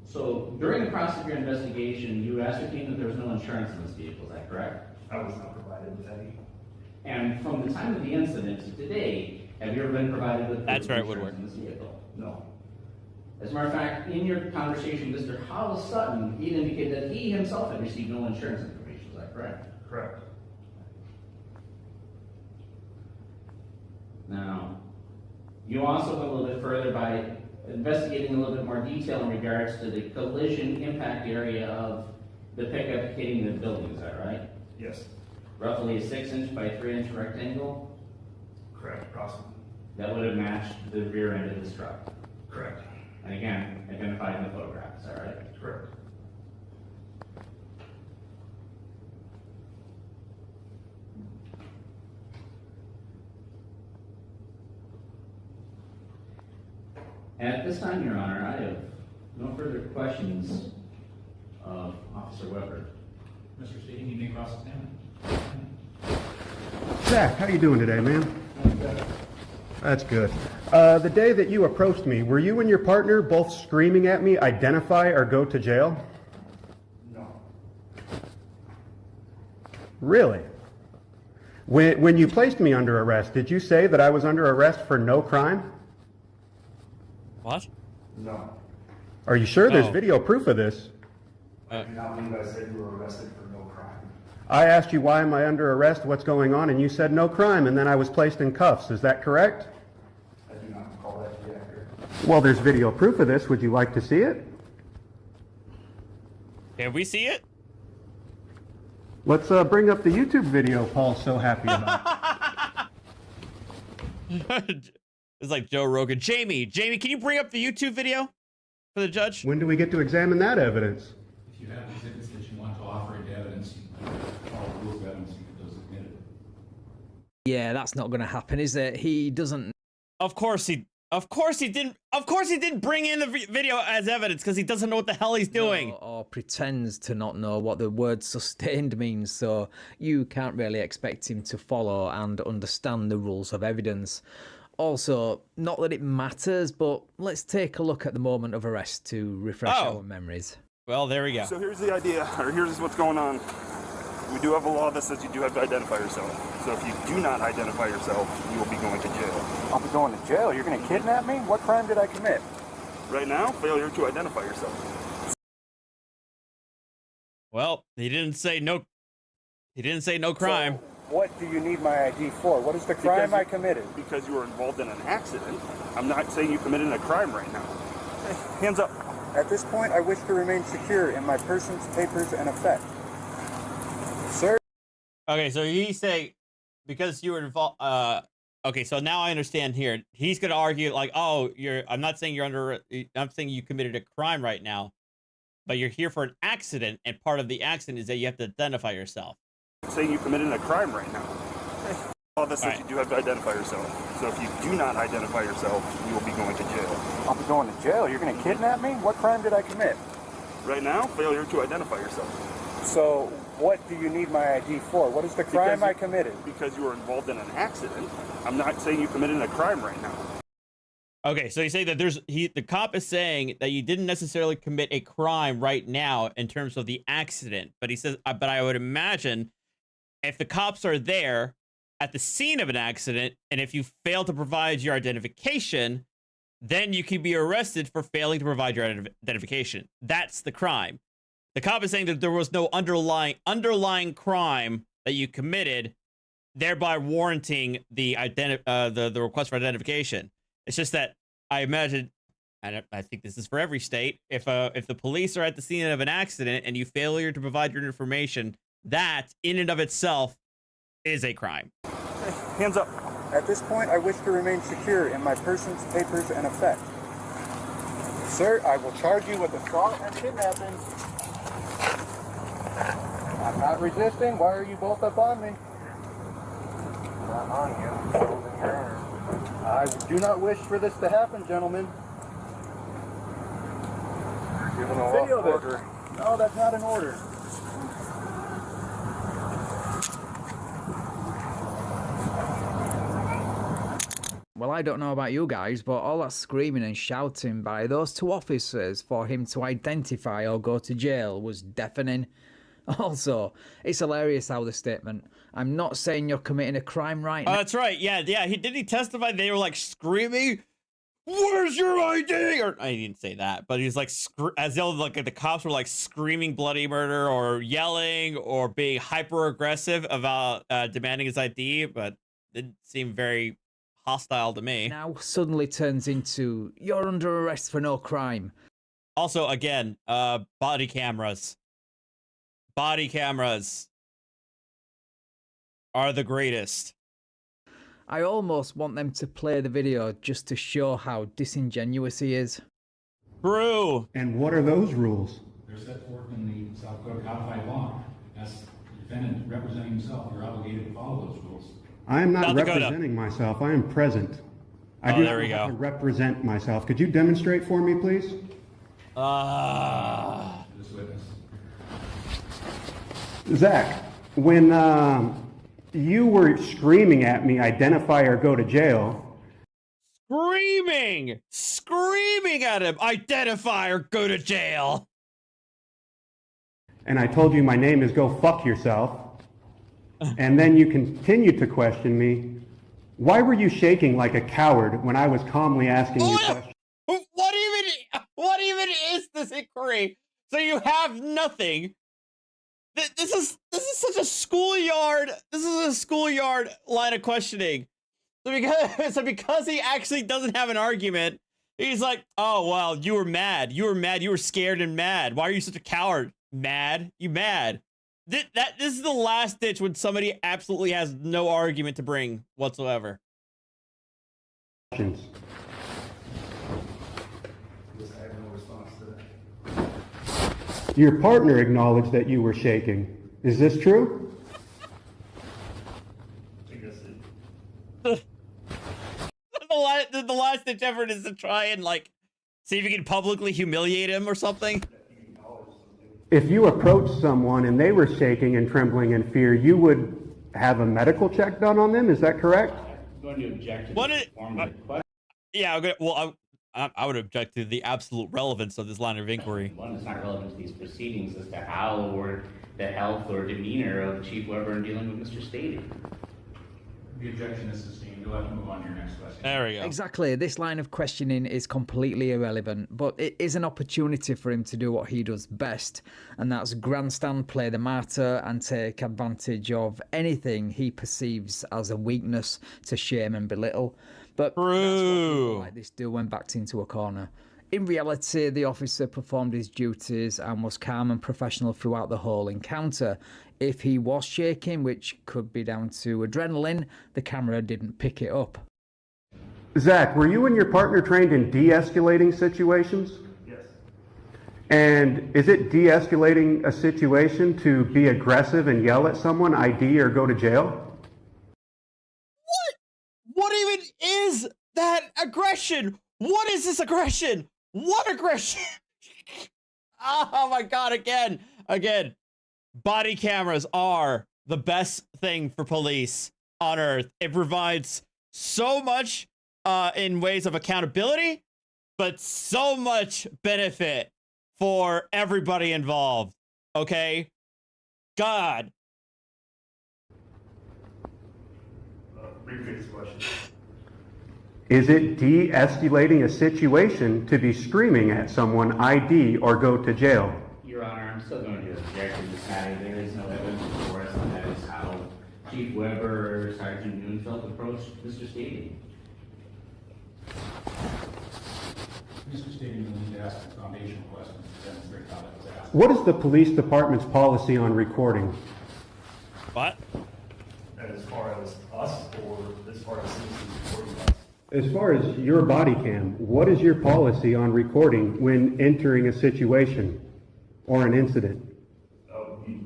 So, during the prosecutor investigation, you ascertained that there was no insurance in this vehicle, is that correct?
I was not provided with any.
And from the time of the incident to today, have you ever been provided with
That's right,
insurance
Woodward.
in this vehicle? No. As a matter of fact, in your conversation with Mr. Hollis Sutton, he indicated that he himself had received no insurance information. Is that correct?
Correct.
Now, you also went a little bit further by investigating a little bit more detail in regards to the collision impact area of the pickup hitting the building. Is that right?
Yes.
Roughly a 6-inch by 3-inch rectangle
Correct, approximately.
that would have matched the rear end of this truck.
Correct.
And again, identified in the photograph. Is that right?
Correct.
And at this time, Your Honor, I have no further questions of Officer Weber.
Mr. Stady, you may cross-examine.
Zach, how you doing today, man? That's good. The day that you approached me, were you and your partner both screaming at me, identify or go to jail?
No.
Really? When you placed me under arrest, did you say that I was under arrest for no crime?
What?
No.
Are you sure there's
No.
video proof of this?
I do not believe I said you were arrested for no crime.
I asked you, why am I under arrest? What's going on? And you said no crime, and then I was placed in cuffs. Is that correct?
I do not recall that to be accurate.
Well, there's video proof of this. Would you like to see it?
Can we see it?
Let's bring up the YouTube video Paul's so happy about.
It's like Joe Rogan. Jamie, can you bring up the YouTube video for the judge?
When do we get to examine that evidence?
If you have exhibits that you want to offer into evidence, you follow the rules of evidence, you get those admitted.
Yeah, that's not going to happen, is it? He doesn't.
Of course he didn't bring in the video as evidence because he doesn't know what the hell he's doing.
Or pretends to not know what the word sustained means, so you can't really expect him to follow and understand the rules of evidence. Also, not that it matters, but let's take a look at the moment of arrest to refresh our memories.
Well, there we go.
So here's the idea, or here's what's going on. We do have a law that says you do have to identify yourself. So if you do not identify yourself, you will be going to jail.
I'll be going to jail? You're going to kidnap me? What crime did I commit?
Right now, failure to identify yourself.
Well, he didn't say no crime.
So what do you need my ID for? What is the crime I committed?
Because you were involved in an accident. I'm not saying you committed a crime right now. Hey, hands up.
At this point, I wish to remain secure in my persons, papers, and effect. Sir?
Okay, so he's saying because you were involved. Okay, so now I understand here. He's gonna argue like, oh, I'm not saying I'm saying you committed a crime right now, but you're here for an accident, and part of the accident is that you have to identify yourself.
I'm saying you committed a crime right now. All this says you do have to identify yourself. So if you do not identify yourself, you will be going to jail.
I'll be going to jail? You're going to kidnap me? What crime did I commit?
Right now, failure to identify yourself.
So what do you need my ID for? What is the crime I committed?
Because you were involved in an accident. I'm not saying you committed a crime right now.
Okay, so you say that the cop is saying that you didn't necessarily commit a crime right now in terms of the accident, but he says, but I would imagine if the cops are there at the scene of an accident, and if you fail to provide your identification, then you can be arrested for failing to provide your identification. That's the crime. The cop is saying that there was no underlying crime that you committed, thereby warranting the request for identification. It's just that I imagine, and I think this is for every state, if the police are at the scene of an accident and you failure to provide your information, that in and of itself is a crime.
Hey, hands up.
At this point, I wish to remain secure in my persons, papers, and effect. Sir, I will charge you with assault and kidnapping. I'm not resisting. Why are you both up on me? I'm not on you. I'm holding your arm. I do not wish for this to happen, gentlemen. Given a video order. No, that's not an order.
Well, I don't know about you guys, but all that screaming and shouting by those two officers for him to identify or go to jail was deafening. Also, it's hilarious how the statement, "I'm not saying you're committing a crime right
Oh,
now."
that's right. Yeah, yeah. He testify. They were like screaming, "Where's your ID?" Or I didn't say that, but he's like as though like the cops were like screaming bloody murder or yelling or being hyper aggressive about demanding his ID, but it didn't seem very hostile to me.
Now suddenly turns into, "You're under arrest for no crime."
Also, again, body cameras. Body cameras are the greatest.
I almost want them to play the video just to show how disingenuous he is.
True.
And what are those rules?
They're set forth in the South Dakota codified law. As the defendant representing himself, you're obligated to follow those rules.
I am not
South Dakota.
representing myself. I am present. I
Oh,
do
there
not
we
have
go.
to represent myself. Could you demonstrate for me, please?
This witness.
Zach, when you were screaming at me, identify or go to jail,
Screaming at him, identify or go to jail.
and I told you my name is go fuck yourself, and then you continued to question me, why were you shaking like a coward when I was calmly asking you questions?
What even is this inquiry? So you have nothing. This is such a schoolyard. This is a schoolyard line of questioning. So because he actually doesn't have an argument, he's like, "Oh well, you were mad. You were scared and mad. Why are you such a coward? Mad? You mad?" This is the last ditch when somebody absolutely has no argument to bring whatsoever.
Questions.
I have no response to that.
Your partner acknowledged that you were shaking. Is this true?
I guess it.
The last ditch effort is to try and like see if you can publicly humiliate him or something.
If you approached someone and they were shaking and trembling in fear, you would have a medical check done on them. Is that correct?
I'm going to object to
What
the
is-
form of the question.
Yeah, well, I would object to the absolute relevance of this line of inquiry.
One, it's not relevant to these proceedings as to how or the health or demeanor of Chief Weber in dealing with Mr. Stady.
The objection is sustained. You'll have to move on to your next question.
There we go.
Exactly, this line of questioning is completely irrelevant, but it is an opportunity for him to do what he does best, and that's grandstand, play the martyr, and take advantage of anything he perceives as a weakness to shame and belittle. But that's what people like this do when backed into a corner. In reality, the officer performed his duties and was calm and professional throughout the whole encounter. If he was shaking, which could be down to adrenaline, the camera didn't pick it up.
Zach, were you and your partner trained in de-escalating situations?
Yes.
And is it de-escalating a situation to be aggressive and yell at someone, ID, or go to jail?
What even is that aggression? What is this aggression? What aggression? Oh my god, again. Body cameras are the best thing for police on earth. It provides so much in ways of accountability, but so much benefit for everybody involved. Okay? God.
Repeat this question.
Is it de-escalating a situation to be screaming at someone, ID, or go to jail?
Your Honor, I'm still going to object in this matter. There is no evidence before us, and that is how Chief Weber or Sergeant Neufeld approached Mr. Stady.
Mr. Stady, you need to ask foundational questions to demonstrate how that was asked.
What is the police department's policy on recording?
What?
As far as us or as far as citizens reporting us?
As far as your body cam, what is your policy on recording when entering a situation or an incident?
We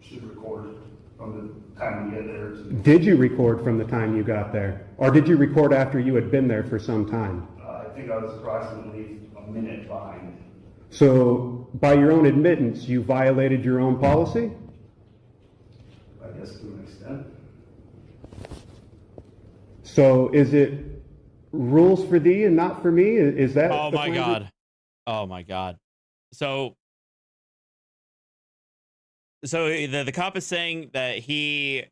should record from the time we get there to,
Did you record from the time you got there? Or did you record after you had been there for some time?
I think I was approximately a minute behind.
So, by your own admittance, you violated your own policy?
I guess to an extent.
So, is it rules for thee and not for me? Is that?
Oh
the
my
flavor?
god. Oh my god. So So the cop is saying that he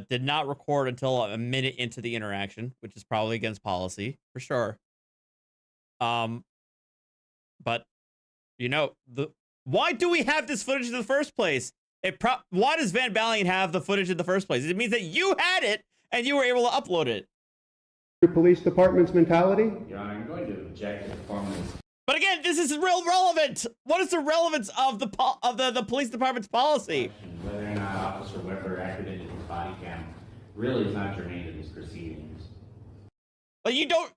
did not record until a minute into the interaction, which is probably against policy for sure. But you know, why do we have this footage in the first place? Why does Van Balen have the footage in the first place? It means that you had it and you were able to upload it.
Your police department's mentality?
Your Honor, I'm going to object to the performance.
But again, this is real relevant. What is the relevance of the police department's policy?
Whether or not Officer Weber activated his body cam really is not germane to these proceedings.
But you don't.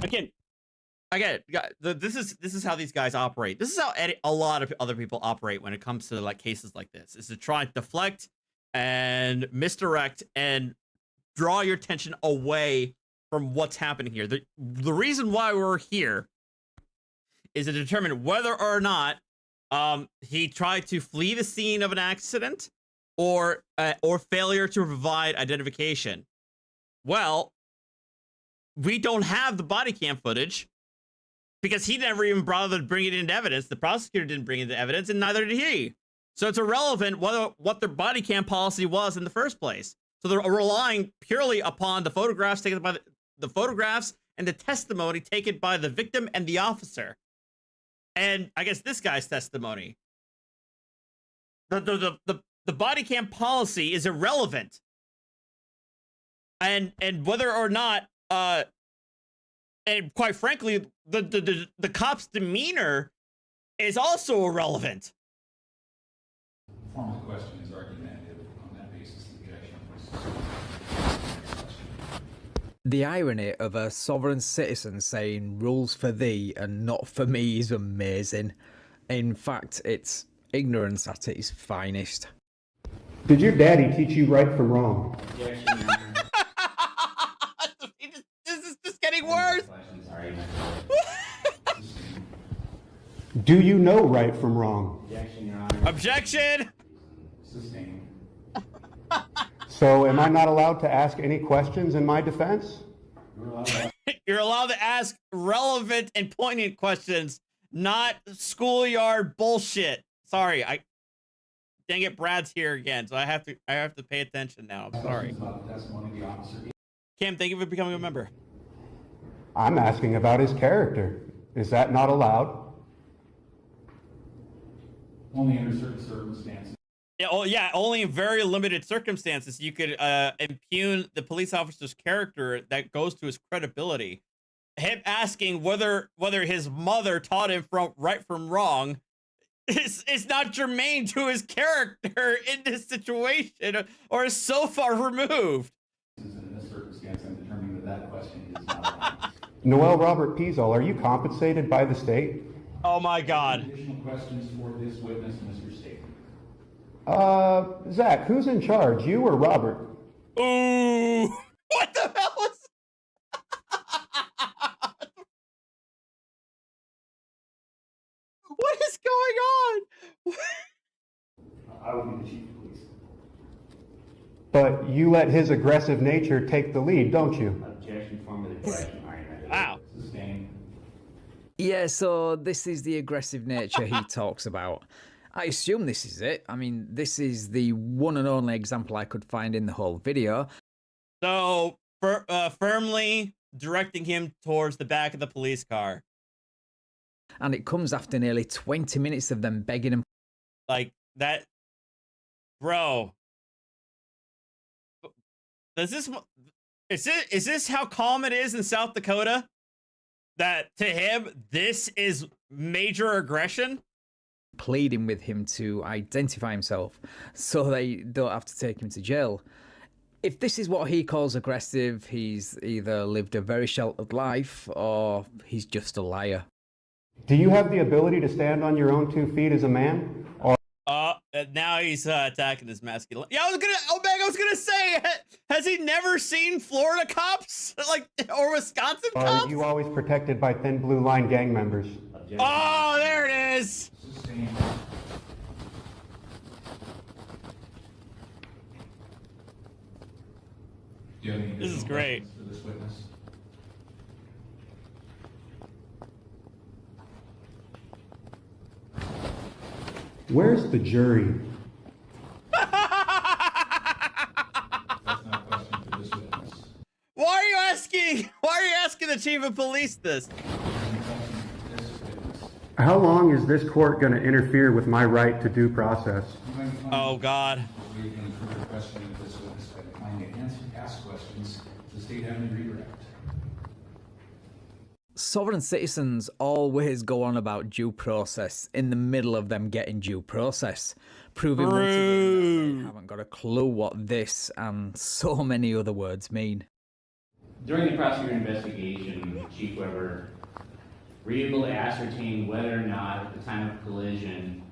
Again, this is how these guys operate. This is how a lot of other people operate when it comes to like cases like this. Is to try and deflect and misdirect and draw your attention away from what's happening here. The reason why we're here is to determine whether or not he tried to flee the scene of an accident or failure to provide identification. Well, we don't have the body cam footage because he never even bothered to bring it into evidence. The prosecutor didn't bring it into evidence, and neither did he. So it's irrelevant what their body cam policy was in the first place. So they're relying purely upon the photographs taken by the photographs and the testimony taken by the victim and the officer. And I guess this guy's testimony. The body cam policy is irrelevant. And whether or not and quite frankly, the cop's demeanor is also irrelevant.
Formal question is argumentative. On that basis, the objection was.
The irony of a sovereign citizen saying rules for thee and not for me is amazing. In fact, it's ignorance at its finest.
Did your daddy teach you right from wrong?
Objection, Your Honor.
This is just getting worse.
Do you know right from wrong?
Objection, Your Honor.
Objection.
Sustained.
So am I not allowed to ask any questions in my defense?
You're allowed to ask relevant and poignant questions, not schoolyard bullshit. Sorry, dang it, Brad's here again, so I have to pay attention now. I'm sorry. Cam, thank you for becoming a member.
I'm asking about his character. Is that not allowed?
Only under certain circumstances.
Yeah, only in very limited circumstances you could impugn the police officer's character that goes to his credibility. Him asking whether his mother taught him from right from wrong is not germane to his character in this situation, or is so far removed.
In this circumstance, I'm determining that question is not.
Noel Robert Pizol, are you compensated by the state?
Oh my God.
Additional questions for this witness, Mr. State.
Zach, who's in charge, you or Robert?
Ooh, what the hell was? What is going on?
I would be the chief of police.
But you let his aggressive nature take the lead, don't you?
Objection, form of the question.
Wow.
Sustained.
Yeah, so this is the aggressive nature he talks about. I assume this is it. I mean, this is the one and only example I could find in the whole video.
So, firmly directing him towards the back of the police car.
And it comes after nearly 20 minutes of them begging him.
Like that, bro. Is this how calm it is in South Dakota? That to him, this is major aggression?
Pleading with him to identify himself so they don't have to take him to jail. If this is what he calls aggressive, he's either lived a very sheltered life or he's just a liar.
Do you have the ability to stand on your own 2 feet as a man? Or
Now he's attacking his masculinity. Yeah, I was gonna say, has he never seen Florida cops or Wisconsin cops?
are you always protected by thin blue line gang members?
Objection.
Oh, there it is.
Sustained. Do you have any
This is
additional
great.
questions for this witness?
Where's the jury?
That's not a question for this witness.
Why are you asking? Why are you asking the chief of police this?
It's a question for this witness.
How long is this court going to interfere with my right to due process?
I'm going to find
Oh God.
where you can improve the questioning of this witness by declining to ask questions. Does the state have any redirect?
Sovereign citizens always go on about due process in the middle of them getting due process, proving once again that they haven't got a clue what this and so many other words mean.
During the prosecutor investigation, Chief Weber were able to ascertain whether or not at the time of collision,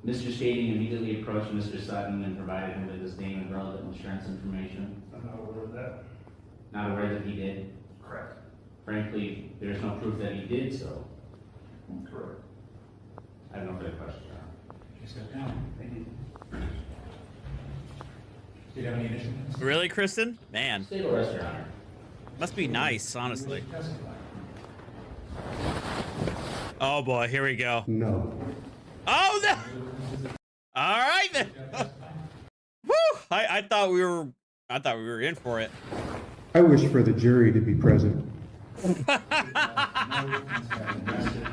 Mr. Stading immediately approached Mr. Sutton and provided him with his name and relevant insurance information.
I'm not aware of that.
Not aware that he did.
Correct.
Frankly, there's no proof that he did so.
Correct.
I have no further questions.
Please step down.
Thank you.
Do you have any additional witnesses?
Really, Kristen? Man,
State arrest, Your Honor.
must be nice, honestly.
You wish to testify?
Oh boy, here we go.
No.
Oh no! All right then. Woo! I thought we were in for it.
I wish for the jury to be present.
No witnesses have been arrested.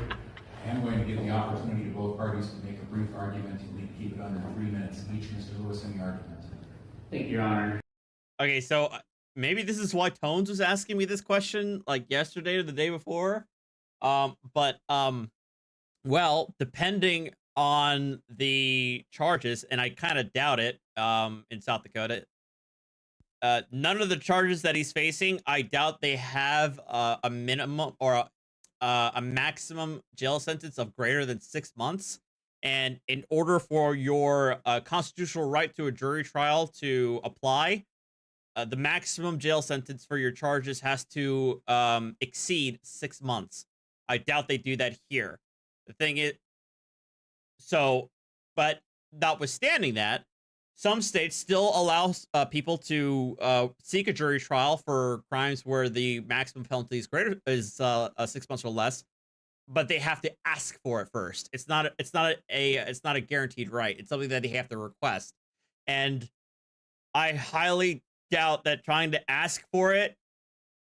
I am going to give the opportunity to both parties to make a brief argument. You need to keep it under 3 minutes each. Mr. Lewis, any argument?
Thank you, Your Honor.
Okay, so maybe this is why Tones was asking me this question like yesterday or the day before. Well, depending on the charges, and I kind of doubt it, in South Dakota, none of the charges that he's facing, I doubt they have a minimum or a maximum jail sentence of greater than 6 months. And in order for your constitutional right to a jury trial to apply, the maximum jail sentence for your charges has to exceed 6 months. I doubt they do that here. The thing is, but notwithstanding that, some states still allow people to seek a jury trial for crimes where the maximum penalty is 6 months or less, but they have to ask for it first. It's not a guaranteed right. It's something that they have to request, and I highly doubt that trying to ask for it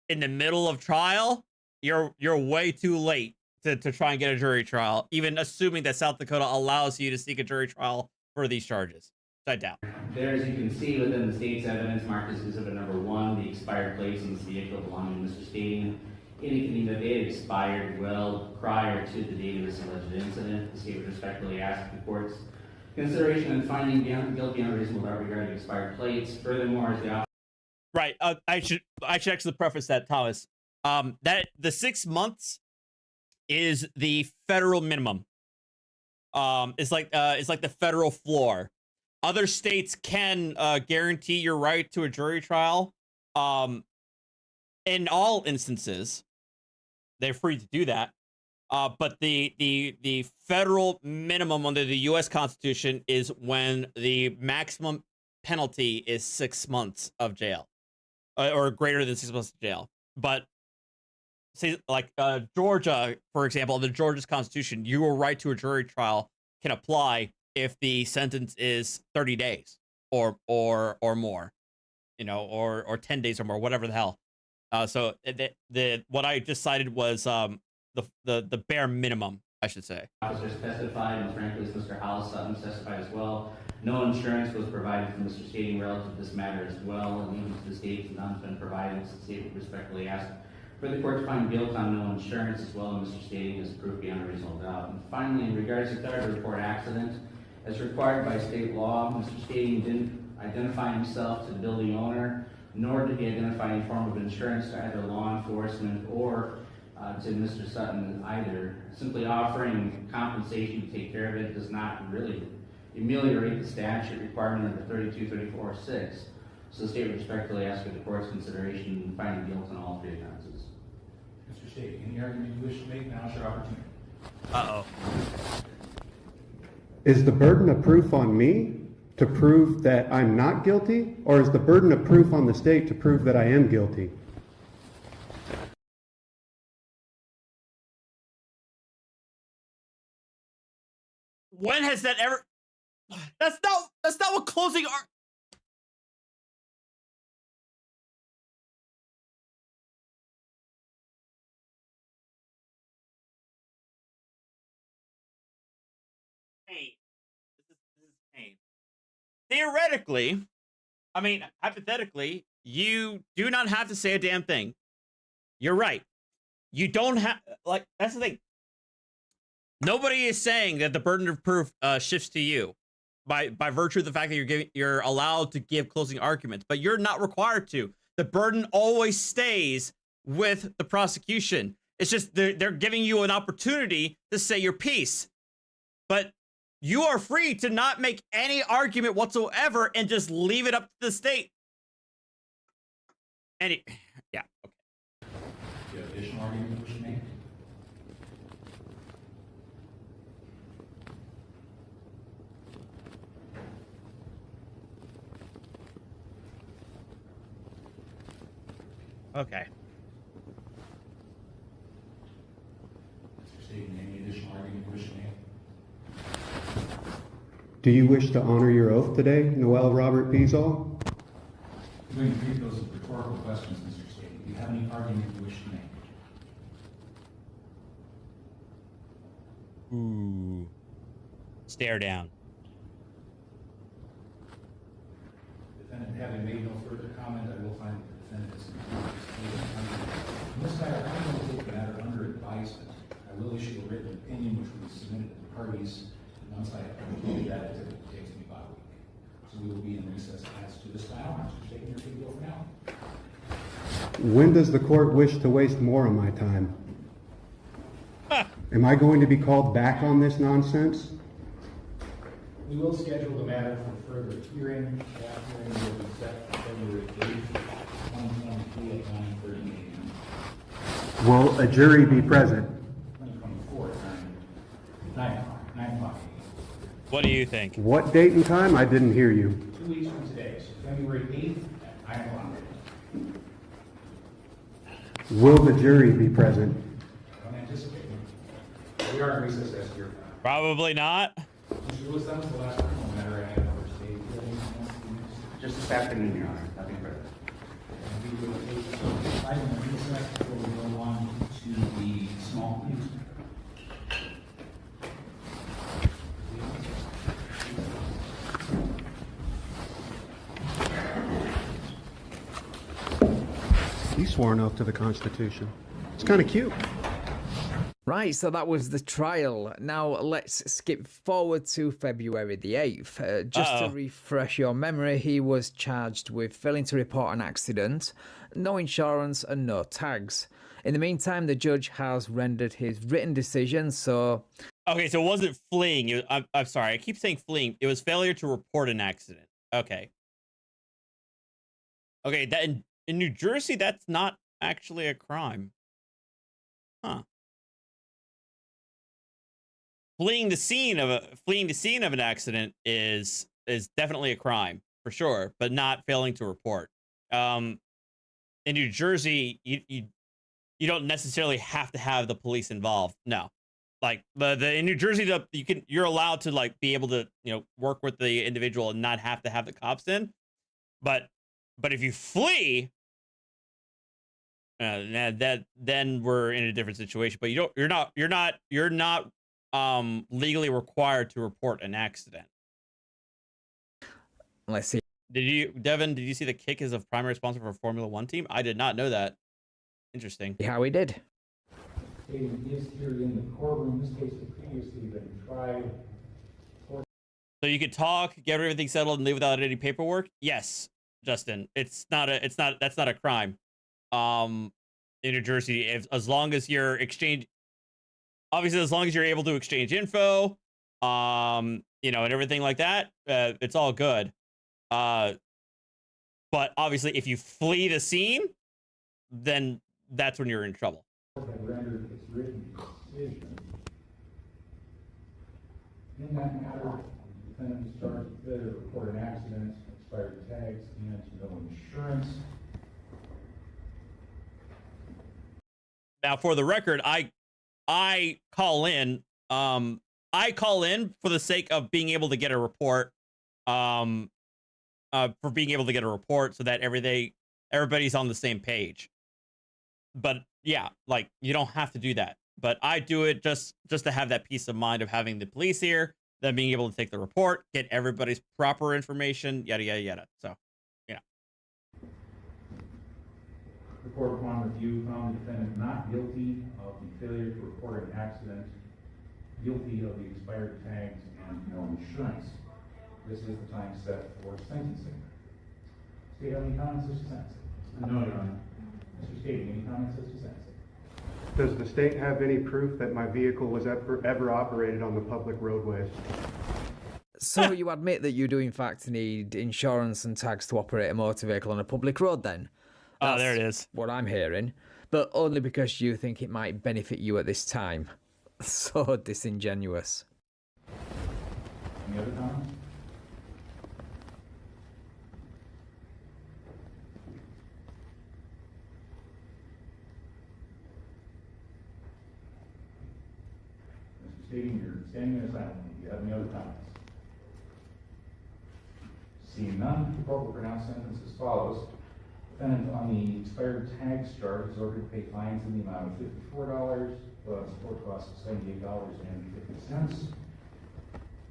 in the middle of trial, you're way too late to try and get a jury trial, even assuming that South Dakota allows you to seek a jury trial for these charges. I doubt.
There, as you can see within the state's evidence marked as exhibit number 1, the expired plates on this vehicle belonging to Mr. Stading, indicating that they had expired well prior to the date of this alleged incident. The state would respectfully ask the court's consideration and finding guilty beyond a reasonable doubt regarding expired plates. Furthermore, as the
Right. I should actually preface that, Thomas. That the 6 months is the federal minimum. It's like the federal floor. Other states can guarantee your right to a jury trial. In all instances, they're free to do that. But the federal minimum under the U.S. Constitution is when the maximum penalty is 6 months of jail, or greater than 6 months of jail. But say like Georgia, for example, the Georgia's Constitution, your right to a jury trial can apply if the sentence is 30 days or more, or 10 days or more, whatever the hell. So what I just cited was the bare minimum, I should say.
officers testified, and frankly, as Mr. Hollis Sutton testified as well, no insurance was provided for Mr. Stading relative to this matter as well, and even to the state, none's been provided. So the state would respectfully ask for the court to find guilt on no insurance as well, and Mr. Stading is proof beyond a reasonable doubt. And finally, in regards to failure to report accident, as required by state law, Mr. Stading didn't identify himself to the building owner, nor did he identify any form of insurance to either law enforcement or to Mr. Sutton either. Simply offering compensation to take care of it does not really ameliorate the statute requirement under 3234-6. So the state would respectfully ask for the court's consideration in finding guilt on all 3 offenses.
Mr. Stading, any argument you wish to make? Now's your opportunity.
Uh-oh.
Is the burden of proof on me to prove that I'm not guilty, or is the burden of proof on the state to prove that I am guilty?
When has that ever... That's not what closing are. Pain. This is pain. Theoretically, I mean, hypothetically, you do not have to say a damn thing. You're right. You don't have, like, that's the thing. Nobody is saying that the burden of proof shifts to you by virtue of the fact that you're allowed to give closing arguments, but you're not required to. The burden always stays with the prosecution. It's just they're giving you an opportunity to say your piece, but you are free to not make any argument whatsoever and just leave it up to the state. Yeah, okay.
Do you have additional arguments we should make?
Okay.
Mr. Stephen, any additional argument we should make?
Do you wish to honor your oath today, Noel Robert Beazall?
I'm going to treat those as rhetorical questions, Mr. Stephen. Do you have any argument you wish to make?
Ooh. Stare down.
Defendant, having made no further comment, I will find the defendant is in this matter, I will take the matter under advisement. I will issue a written opinion which will be submitted to the parties. And once I have completed that, it typically takes me about a week. So we will be in recess as to this file. Mr. Stephen, you're free to go for now.
When does the court wish to waste more of my time? Am I going to be called back on this nonsense?
We will schedule the matter for further hearing. That hearing will be set for February 8th, 2023 at 9:30 a.m.
Will a jury be present?
2024 at 9 o'clock.
What do you think?
What date and time? I didn't hear you.
2 weeks from today, so February 8th at 9 o'clock.
Will the jury be present?
I don't anticipate it. We are in recess as to your file.
Probably not.
Mr. Lewis, that was the last criminal matter I had for today.
Just this afternoon, Your Honor, nothing further.
And we will take this item of recess before we go on to the small claims matter.
He swore an oath to the Constitution. It's kind of cute.
Right, so that was the trial. Now let's skip forward to February the 8th. Just to refresh your memory, he was charged with failing to report an accident, no insurance and no tags. In the meantime, the judge has rendered his written decision, so...
Okay, so it wasn't fleeing. I'm sorry, I keep saying fleeing. It was failure to report an accident. Okay. Okay, that in New Jersey, that's not actually a crime. Huh. Fleeing the scene of an accident is definitely a crime for sure, but not failing to report. In New Jersey, you don't necessarily have to have the police involved. No, like in New Jersey, you're allowed to like be able to work with the individual and not have to have the cops in. But if you flee, then we're in a different situation. But you're not legally required to report an accident.
Let's see.
Devin, did you see the kick is a primary sponsor for a Formula One team? I did not know that. Interesting.
How he did.
Statement is here in the courtroom. This case has previously been tried.
So you could talk, get everything settled, and leave without any paperwork? Yes, Justin. That's not a crime. In New Jersey, as long as you're obviously, as long as you're able to exchange info, and everything like that, it's all good. But obviously, if you flee the scene, then that's when you're in trouble.
Had rendered its written decision. In that matter, the defendant was charged with failure to report an accident, expired tags, and no insurance.
Now, for the record, I call in. I call in for the sake of being able to get a report for being able to get a report so that everybody's on the same page. But yeah, like, you don't have to do that. But I do it just to have that peace of mind of having the police here, then being able to take the report, get everybody's proper information, yada, yada, yada. So, yeah.
The court upon review found the defendant not guilty of the failure to report an accident, guilty of the expired tags and no insurance. This is the time set for sentencing. State, have any comments as to sentencing? No, Your Honor. Mr. State, any comments as to sentencing?
Does the state have any proof that my vehicle was ever operated on the public roadways?
So you admit that you do in fact need insurance and tags to operate a motor vehicle on a public road then?
Oh, there it is.
What I'm hearing. But only because you think it might benefit you at this time. So disingenuous.
Any other comments? Mr. Stady, you're standing there silently. Do you have any other comments? Seeing none, the court will pronounce sentence as follows. Defendant on the expired tags charge is ordered to pay fines in the amount of $54, plus court costs of $78.50.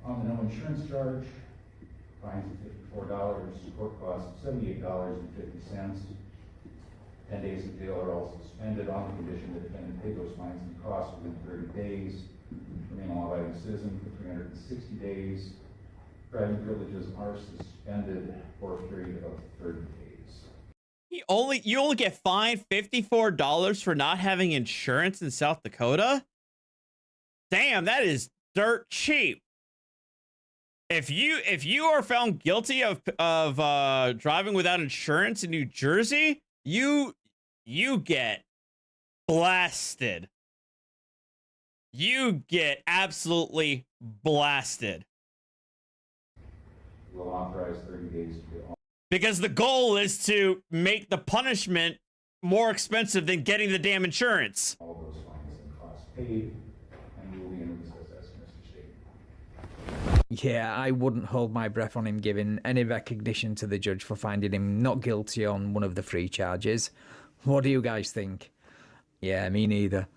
On the no insurance charge, fines of $54, court costs of $78.50. 10 days of jail are also suspended on the condition that the defendant pay those fines and costs within 30 days. Remain a law-abiding citizen for 360 days. Driving privileges are suspended for a period of 30 days.
You only get fined $54 for not having insurance in South Dakota? Damn, that is dirt cheap. If you are found guilty of driving without insurance in New Jersey, you get blasted. You get absolutely blasted.
Will authorize 30 days to be on.
Because the goal is to make the punishment more expensive than getting the damn insurance.
All those fines and costs paid, and we will be in recess as Mr. State.
Yeah, I wouldn't hold my breath on him giving any recognition to the judge for finding him not guilty on one of the 3 charges. What do you guys think? Yeah, me neither.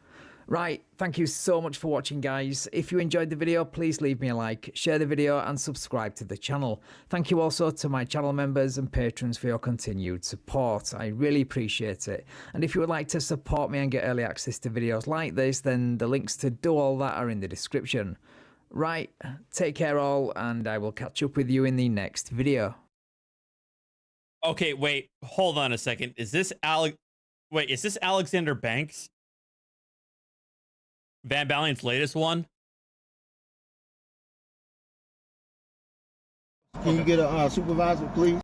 Right, thank you so much for watching, guys. If you enjoyed the video, please leave me a like, share the video and subscribe to the channel. Thank you also to my channel members and patrons for your continued support. I really appreciate it. And if you would like to support me and get early access to videos like this, then the links to do all that are in the description. Right, take care all, and I will catch up with you in the next video.
Okay, wait, hold on a second. Is this Alexander Banks? Van Ballien's latest one?
Can you get a supervisor, please?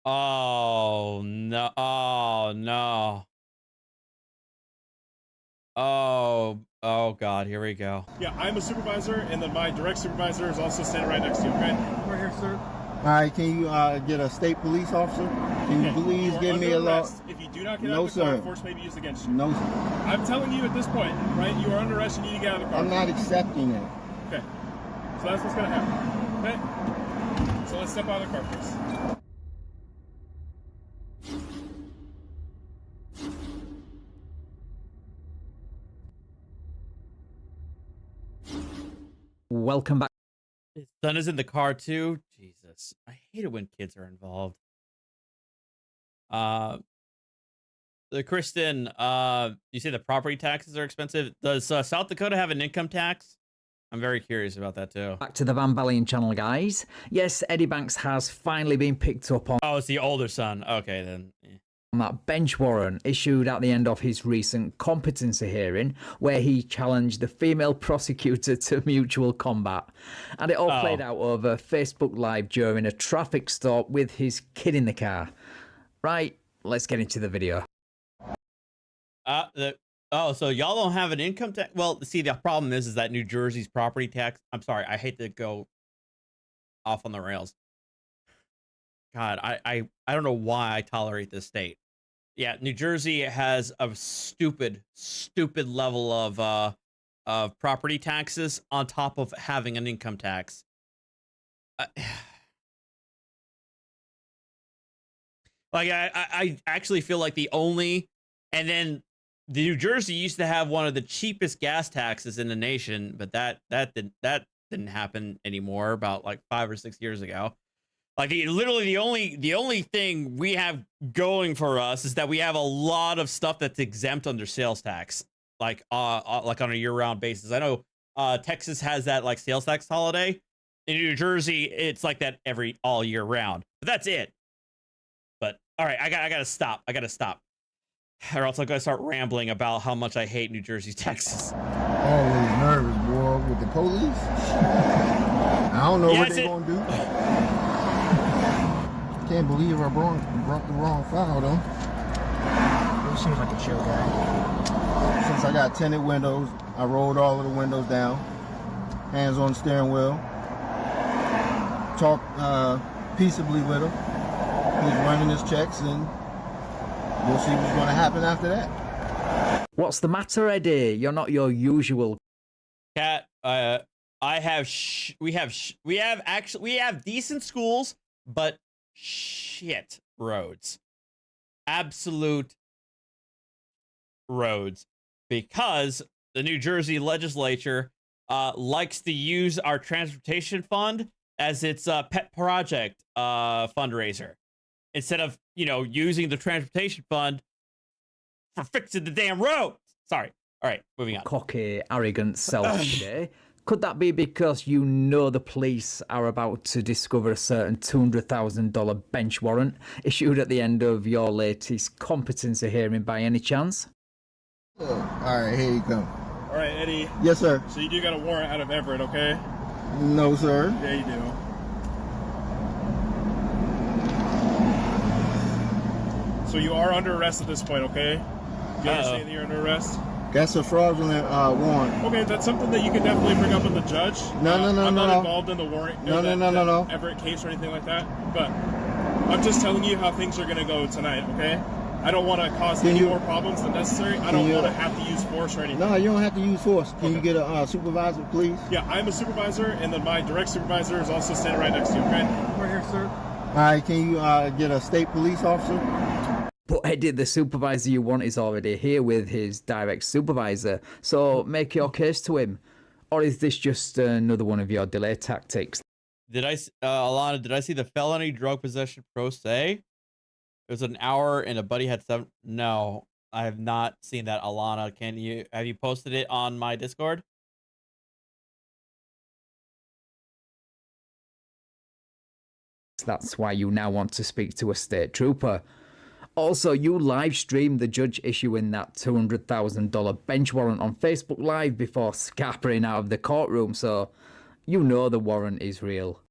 Oh, no. Oh, no. Oh, God, here we go.
Yeah, I'm a supervisor, and then my direct supervisor is also standing right next to you, okay?
Right here, sir. All right, can you get a state police officer? Can you please give me a law?
If you do not get out of the car, force may be used against you.
No, sir.
I'm telling you at this point, right? You are under arrest. You need to get out of the car.
I'm not accepting it.
Okay. So that's what's going to happen. Okay? So let's step out of the car, please.
Welcome back.
His son is in the car too. Jesus, I hate it when kids are involved. Kristen, you say the property taxes are expensive. Does South Dakota have an income tax? I'm very curious about that too.
Back to the Van Ballien channel, guys. Yes, Eddie Banks has finally been picked up on.
Oh, it's the older son. Okay, then. Yeah.
That bench warrant issued at the end of his recent competency hearing, where he challenged the female prosecutor to mutual combat. And it all played out over Facebook Live during a traffic stop with his kid in the car. Right, let's get into the video.
So y'all don't have an income tax? Well, see, the problem is that New Jersey's property tax. I'm sorry, I hate to go off on the rails. God, I don't know why I tolerate this state. Yeah, New Jersey has a stupid level of of property taxes on top of having an income tax. Like I actually feel like and then the New Jersey used to have one of the cheapest gas taxes in the nation, but that didn't happen anymore about like 5 or 6 years ago. Like literally the only thing we have going for us is that we have a lot of stuff that's exempt under sales tax, like on a year-round basis. I know Texas has that like sales tax holiday. In New Jersey, it's like that all year round. But that's it. But all right, I gotta stop. Or else I'm gonna start rambling about how much I hate New Jersey's taxes.
Always nervous, boy, with the police. I don't know what they're gonna do. Can't believe I brought the wrong file though.
He seems like a chill guy.
Since I got tinted windows, I rolled all of the windows down, hands on the steering wheel, talked peaceably with him. He's running his checks, and we'll see what's going to happen after that.
What's the matter, Eddie? You're not your usual.
Cat, we have decent schools, but shit roads. Absolute roads. Because the New Jersey legislature likes to use our transportation fund as its pet project fundraiser, instead of, using the transportation fund for fixing the damn roads. Sorry. All right, moving on.
Cocky, arrogant self today. Could that be because you know the police are about to discover a certain $200,000 bench warrant issued at the end of your latest competency hearing by any chance?
All right, here you come.
All right, Eddie.
Yes, sir.
So you do got a warrant out of Everett, okay?
No, sir.
Yeah, you do. So you are under arrest at this point, okay? You understand that you're under arrest?
That's a fraudulent warrant.
Okay, that's something that you can definitely bring up with the judge.
No.
I'm not involved in the warrant.
No.
Everett case or anything like that. But I'm just telling you how things are going to go tonight, okay? I don't want to cause any more problems than necessary. I don't want to have to use force or anything.
No, you don't have to use force. Can you get a supervisor, please?
Yeah, I'm a supervisor, and then my direct supervisor is also standing right next to you, okay?
Right here, sir.
All right, can you get a state police officer?
But Eddie, the supervisor you want is already here with his direct supervisor, so make your case to him. Or is this just another one of your delay tactics?
Alana, did I see the felony drug possession pro se? It was an hour and a buddy had 7. No, I have not seen that, Alana. Have you posted it on my Discord?
That's why you now want to speak to a state trooper. Also, you live streamed the judge issuing that $200,000 bench warrant on Facebook Live before scampering out of the courtroom, so you know the warrant is real.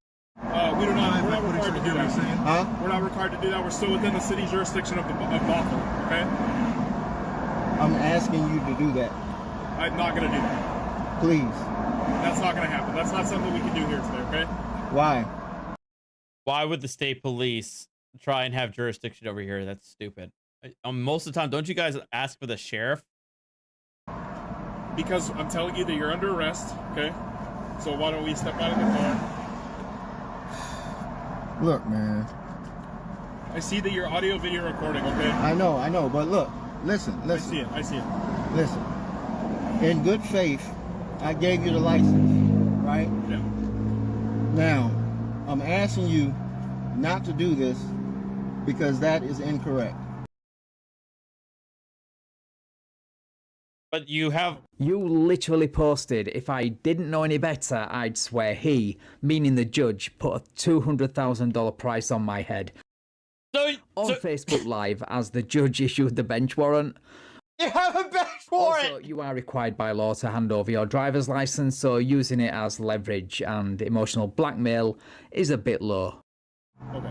We're not required to do that.
Huh?
We're not required to do that. We're still within the city jurisdiction of Bothell, okay?
I'm asking you to do that.
I'm not going to do that.
Please.
That's not going to happen. That's not something we can do here today, okay?
Why?
Why would the state police try and have jurisdiction over here? That's stupid. Most of the time, don't you guys ask for the sheriff?
Because I'm telling you that you're under arrest, okay? So why don't we step out of the car?
Look, man.
I see that you're audio video recording, okay?
I know, but look, listen.
I see it.
Listen. In good faith, I gave you the license, right?
Yeah.
Now, I'm asking you not to do this because that is incorrect.
But you have...
You literally posted, if I didn't know any better, I'd swear he, meaning the judge, put a $200,000 price on my head. On Facebook Live, as the judge issued the bench warrant.
You have a bench warrant!
Also, you are required by law to hand over your driver's license, so using it as leverage and emotional blackmail is a bit low.
Okay.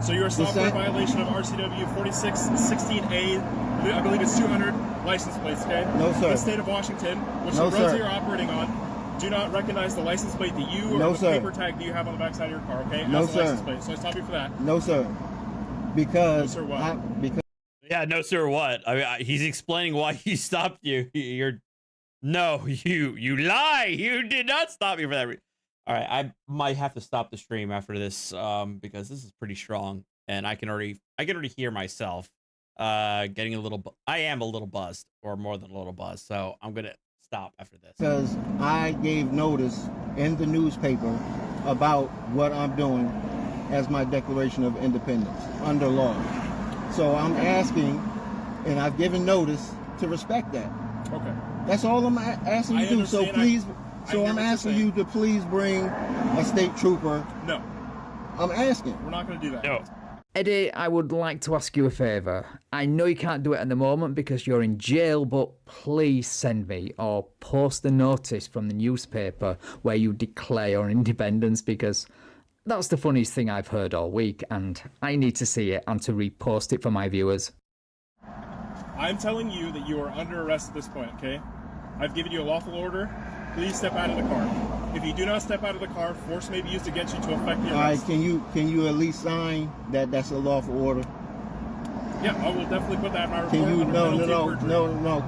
So you're a software violation of RCW 4616A, I believe it's 200 license plates, okay?
No, sir.
The state of Washington, which the roads that you're operating on, do not recognize the license plate that you or the paper tag that you have on the backside of your car, okay?
No,
as a
sir.
license plate. So I stop you for that.
No, sir. Because...
No, sir, what?
Yeah, no, sir, what? I mean, he's explaining why he stopped you. You're No, you lie. You did not stop me for that. All right, I might have to stop the stream after this because this is pretty strong, and I can already hear myself getting a little. I am a little buzzed, or more than a little buzzed. So I'm gonna stop after this.
Because I gave notice in the newspaper about what I'm doing as my Declaration of Independence under law. So I'm asking, and I've given notice to respect that.
Okay.
That's all I'm asking you to do. So please, I'm asking you to please bring a state trooper.
No.
I'm asking.
We're not going to do that.
No.
Eddie, I would like to ask you a favour. I know you can't do it at the moment because you're in jail, but please send me or post a notice from the newspaper where you declare your independence, because that's the funniest thing I've heard all week, and I need to see it and to repost it for my viewers.
I'm telling you that you are under arrest at this point, okay? I've given you a lawful order. Please step out of the car. If you do not step out of the car, force may be used against you to effect the arrest.
All right, can you at least sign that that's a lawful order?
Yeah, I will definitely put that in my report.
Can you
under penalty of perjury.
no.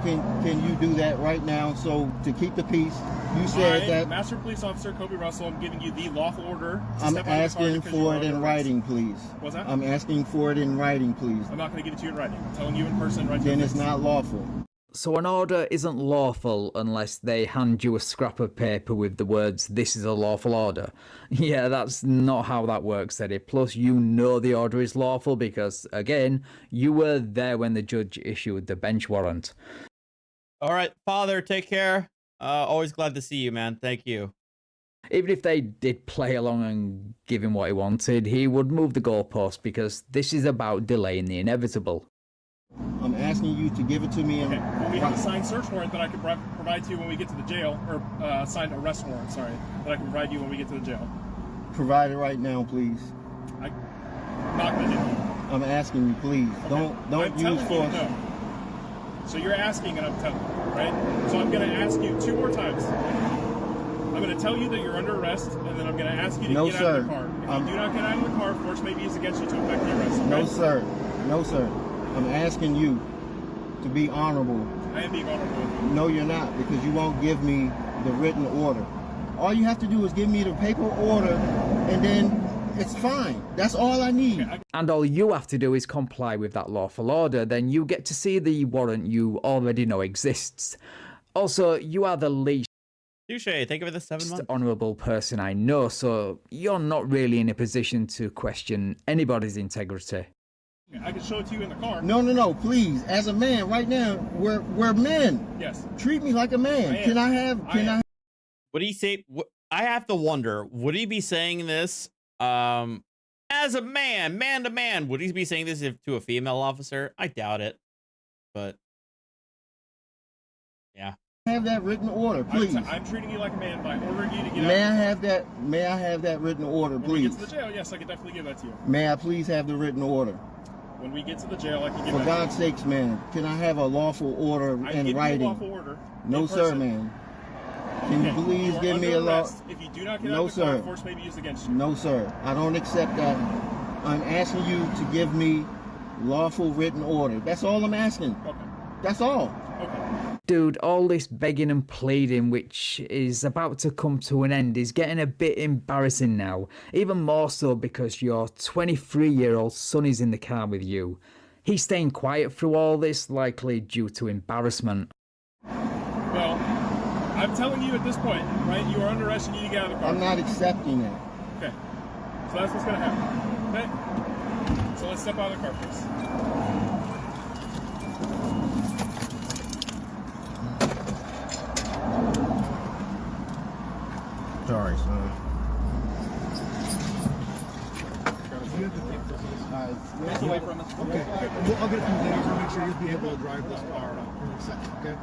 Can you do that right now? So to keep the peace, you said that.
Master Police Officer Kobe Russell, I'm giving you the lawful order. To
I'm
step out of the car
asking
because
for
you are
it in
under
writing,
arrest.
please.
What's that?
I'm asking for it in writing, please.
I'm not going to give it to you in writing. I'm telling you in person right
Then
to your
it's
face.
not lawful.
So an order isn't lawful unless they hand you a scrap of paper with the words, "This is a lawful order." Yeah, that's not how that works, Eddie. Plus, you know the order is lawful because, again, you were there when the judge issued the bench warrant.
All right, Father, take care. Always glad to see you, man. Thank you.
Even if they did play along and give him what he wanted, he would move the goalpost because this is about delaying the inevitable.
I'm asking you to give it to me in
Okay, well, we have a signed search warrant that I can provide to you when we get to the jail, or signed arrest warrant, sorry, that I can provide you when we get to the jail.
Provide it right now, please.
I'm not going to do that.
I'm asking you, please.
Okay.
Don't
I'm
use
telling you
force.
no. So you're asking and I'm telling you, right? So I'm going to ask you 2 more times. I'm going to tell you that you're under arrest, and then I'm going to ask you to
No,
get out
sir.
of the car. If you do not get out of the car, force may be used against you to effect the arrest. Okay?
No, sir. No, sir. I'm asking you to be honorable.
I am being honorable with you.
No, you're not, because you won't give me the written order. All you have to do is give me the paper order, and then it's fine. That's all I need.
Okay,
And all you have to do is comply with that lawful order, then you get to see the warrant you already know exists. Also, you are the least
Touche. Thank you for the 7 months.
honourable person I know, so you're not really in a position to question anybody's integrity.
I can show it to you in the car.
No, please. As a man, right now, we're men.
Yes.
Treat me like a man.
I am.
Can I have?
Would he say? I have to wonder. Would he be saying this as a man to man? Would he be saying this to a female officer? I doubt it. But yeah.
Have that written order, please.
I'm treating you like a man by ordering you to get
May
out.
I have that written order,
When we get
please?
to the jail, yes, I can definitely give that to you.
May I please have the written order?
When we get to the jail, I can give
For
that
God's
to you.
sakes, man, can I have a lawful order
I
in
give
writing?
you a lawful order.
No,
in
sir,
person.
man. Can you
Okay,
please
you are
give me
under
a law?
arrest. If you do not get
No,
out of the car,
sir.
force may be used against you.
No, sir. I don't accept that. I'm asking you to give me lawful written order. That's all I'm asking.
Okay.
That's all.
Okay.
Dude, all this begging and pleading, which is about to come to an end, is getting a bit embarrassing now. Even more so because your 23-year-old son is in the car with you. He's staying quiet through all this, likely due to embarrassment.
Well, I'm telling you at this point, right? You are under arrest. You need to get out of the car.
I'm not accepting that.
Okay. So that's what's going to happen. Okay? So let's step out of the car, please.
Sorry, son.
Get away from us.
Okay. Well, I'll get a few things to make sure you'll be able to drive this car in a second, okay?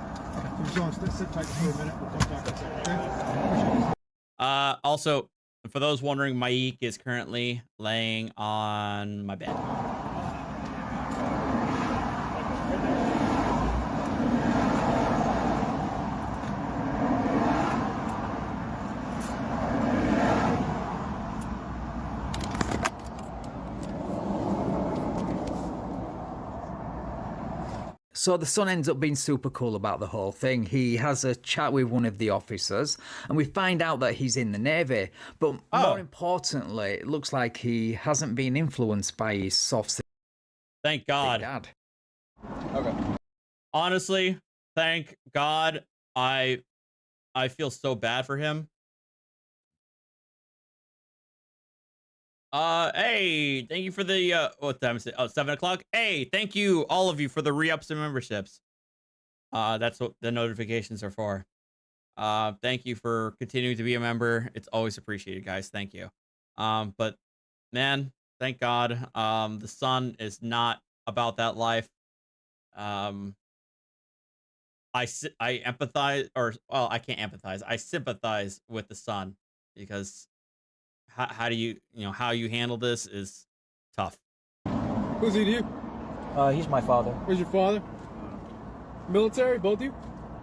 I'm just going to sit tight for a minute. We'll come talk in a second, okay?
Also, for those wondering, Mike is currently laying on my bed.
So the son ends up being super cool about the whole thing. He has a chat with one of the officers, and we find out that he's in the Navy. But more importantly, it looks like he hasn't been influenced by his soft.
Thank God.
Dad.
Okay. Honestly, thank God. I feel so bad for him. Hey, thank you for the what time is it? Oh, 7 o'clock. Hey, thank you all of you for the re-ups and memberships. That's what the notifications are for. Thank you for continuing to be a member. It's always appreciated, guys. Thank you. But man, thank God. The son is not about that life. I empathize, or well, I can't empathize. I sympathize with the son, because how do you how you handle this is tough.
Who's he to you?
He's my father.
Where's your father? Military, both of you?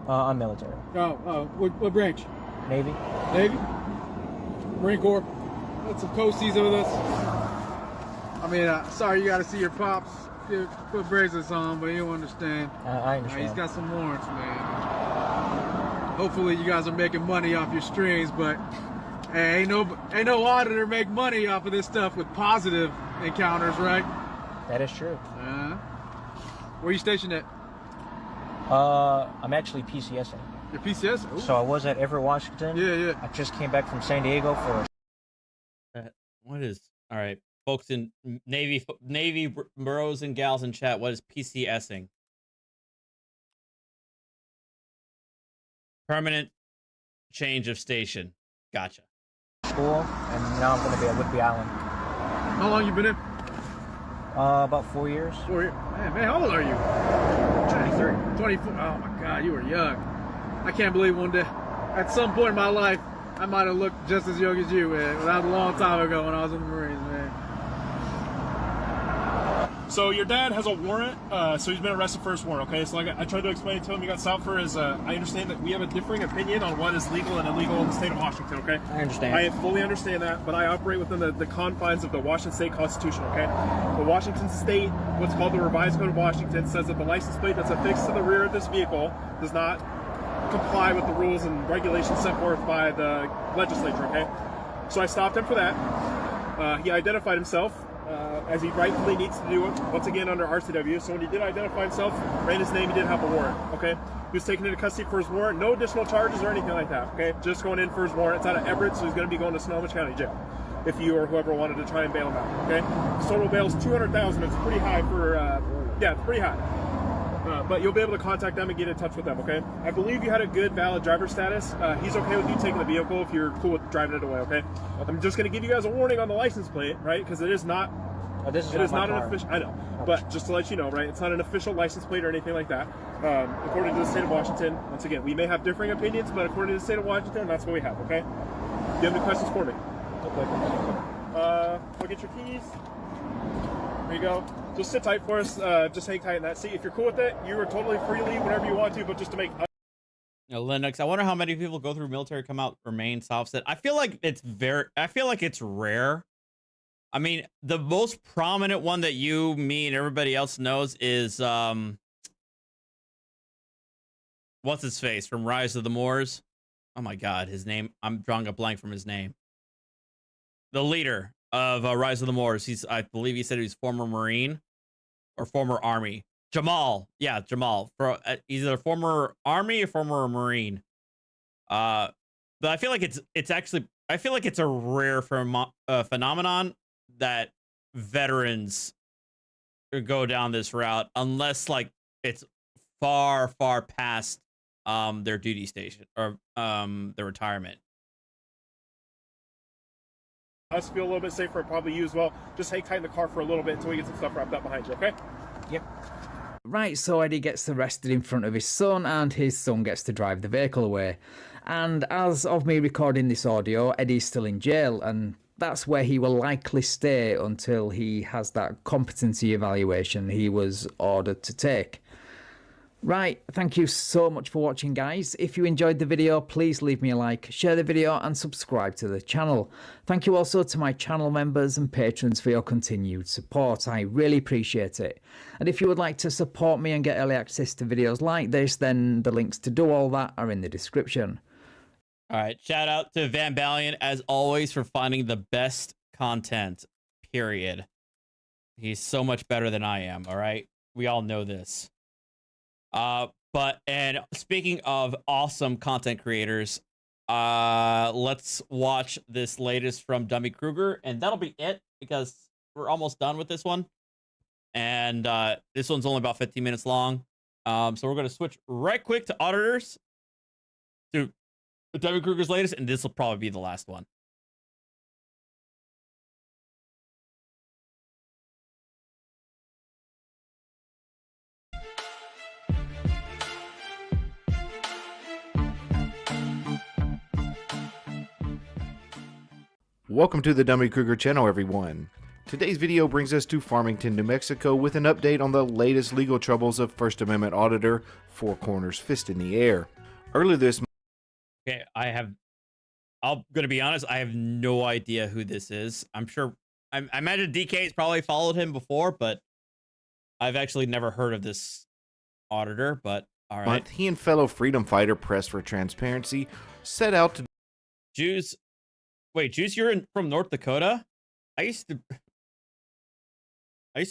I'm military.
What branch?
Navy.
Navy? Marine Corps. Got some toasties over this. I mean, sorry you got to see your pops put bracelets on, but you don't understand.
I understand.
He's got some warrants, man. Hopefully you guys are making money off your streams, but hey, ain't no auditor make money off of this stuff with positive encounters, right?
That is true.
Where are you stationed at?
I'm actually PCSing.
You're PCS? Ooh.
So I was at Everett, Washington.
Yeah.
I just came back from San Diego for.
What is all right, folks in Navy bros and gals in chat? What is PCSing? Permanent change of station. Gotcha.
School, and now I'm going to be at Whidbey Island.
How long you been in?
About 4 years.
4 years. Man, how old are you?
23.
24. Oh my God, you were young. I can't believe one day, at some point in my life, I might have looked just as young as you, man. That was a long time ago when I was in the Marines, man.
So your dad has a warrant, so he's been arrested for his warrant, okay? So like I tried to explain to him, he got stopped for his, I understand that we have a differing opinion on what is legal and illegal in the state of Washington, okay?
I understand.
I fully understand that, but I operate within the confines of the Washington State Constitution, okay? The Washington State, what's called the Revised Code of Washington, says that the license plate that's affixed to the rear of this vehicle does not comply with the rules and regulations set forth by the legislature, okay? So I stopped him for that. He identified himself, as he rightfully needs to do it, once again under RCW. So when he did identify himself, ran his name, he did have a warrant, okay? He was taken into custody for his warrant, no additional charges or anything like that, okay? Just going in for his warrant. It's out of Everett, so he's going to be going to Snohomish County Jail if you or whoever wanted to try and bail him out, okay? His total bail is $200,000. It's pretty high for, yeah, it's pretty high. But you'll be able to contact them and get in touch with them, okay? I believe you had a good valid driver status. He's okay with you taking the vehicle if you're cool with driving it away, okay? I'm just going to give you guys a warning on the license plate, right? Because it is not...
This is not
an official. I know, but just to let you know, right? It's not an official license plate or anything like that. According to the state of Washington, once again, we may have differing opinions, but according to the state of Washington, that's what we have. Okay. Do you have any questions for me? Look at your keys. There you go. Just sit tight for us. Just hang tight in that seat. If you're cool with it, you are totally free to leave whenever you want to. But just to make.
Linux. I wonder how many people go through military, come out, remain soft-set. I feel like it's rare. I mean, the most prominent one that you, me, and everybody else knows is what's his face from Rise of the Moors? Oh my God, his name. I'm drawing a blank from his name. The leader of Rise of the Moors. I believe he said he was former Marine or former Army. Jamal. Yeah, Jamal. For either former Army or former Marine. But I feel like it's a rare phenomenon that veterans go down this route, unless like it's far past their duty station or their retirement.
Us feel a little bit safer, probably you as well. Just hang tight in the car for a little bit until we get some stuff wrapped up behind you, okay?
Yep.
Right, so Eddie gets arrested in front of his son, and his son gets to drive the vehicle away. And as of me recording this audio, Eddie's still in jail, and that's where he will likely stay until he has that competency evaluation he was ordered to take. Right, thank you so much for watching, guys. If you enjoyed the video, please leave me a like, share the video and subscribe to the channel. Thank you also to my channel members and patrons for your continued support. I really appreciate it. And if you would like to support me and get early access to videos like this, then the links to do all that are in the description.
All right, shout out to Van Balian as always for finding the best content, period. He's so much better than I am, all right? We all know this. And speaking of awesome content creators, let's watch this latest from Dummy Kruger, and that'll be it because we're almost done with this one. And this one's only about 15 minutes long. So we're gonna switch right quick to Auditors, to Dummy Kruger's latest, and this will probably be the last one.
Welcome to the Dummy Kruger channel, everyone. Today's video brings us to Farmington, New Mexico with an update on the latest legal troubles of First Amendment Auditor, Four Corners Fist in the Air. Earlier this month...
Okay, I'm gonna be honest, I have no idea who this is. I'm sure, I imagine DK's probably followed him before, but I've actually never heard of this auditor, but all right.
He and fellow freedom fighter Press for Transparency set out to...
Juice, wait, Juice, you're from North Dakota? I used to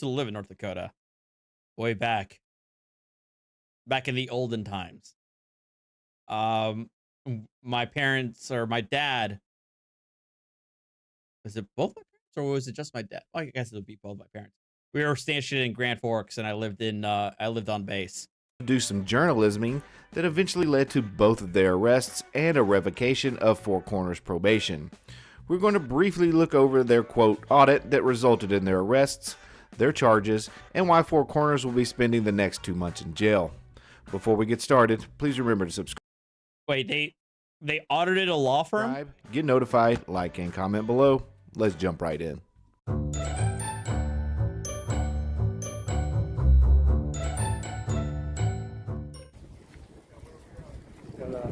live in North Dakota, way back in the olden times. My parents, or my dad, was it both my parents or was it just my dad? Well, I guess it would be both my parents. We were stationed in Grand Forks, and I lived on base.
Do some journalisming that eventually led to both of their arrests and a revocation of Four Corners probation. We're going to briefly look over their quote audit that resulted in their arrests, their charges, and why Four Corners will be spending the next 2 months in jail. Before we get started, please remember to subscribe.
Wait, they audited a law firm?
Get notified, like, and comment below. Let's jump right in.
Got a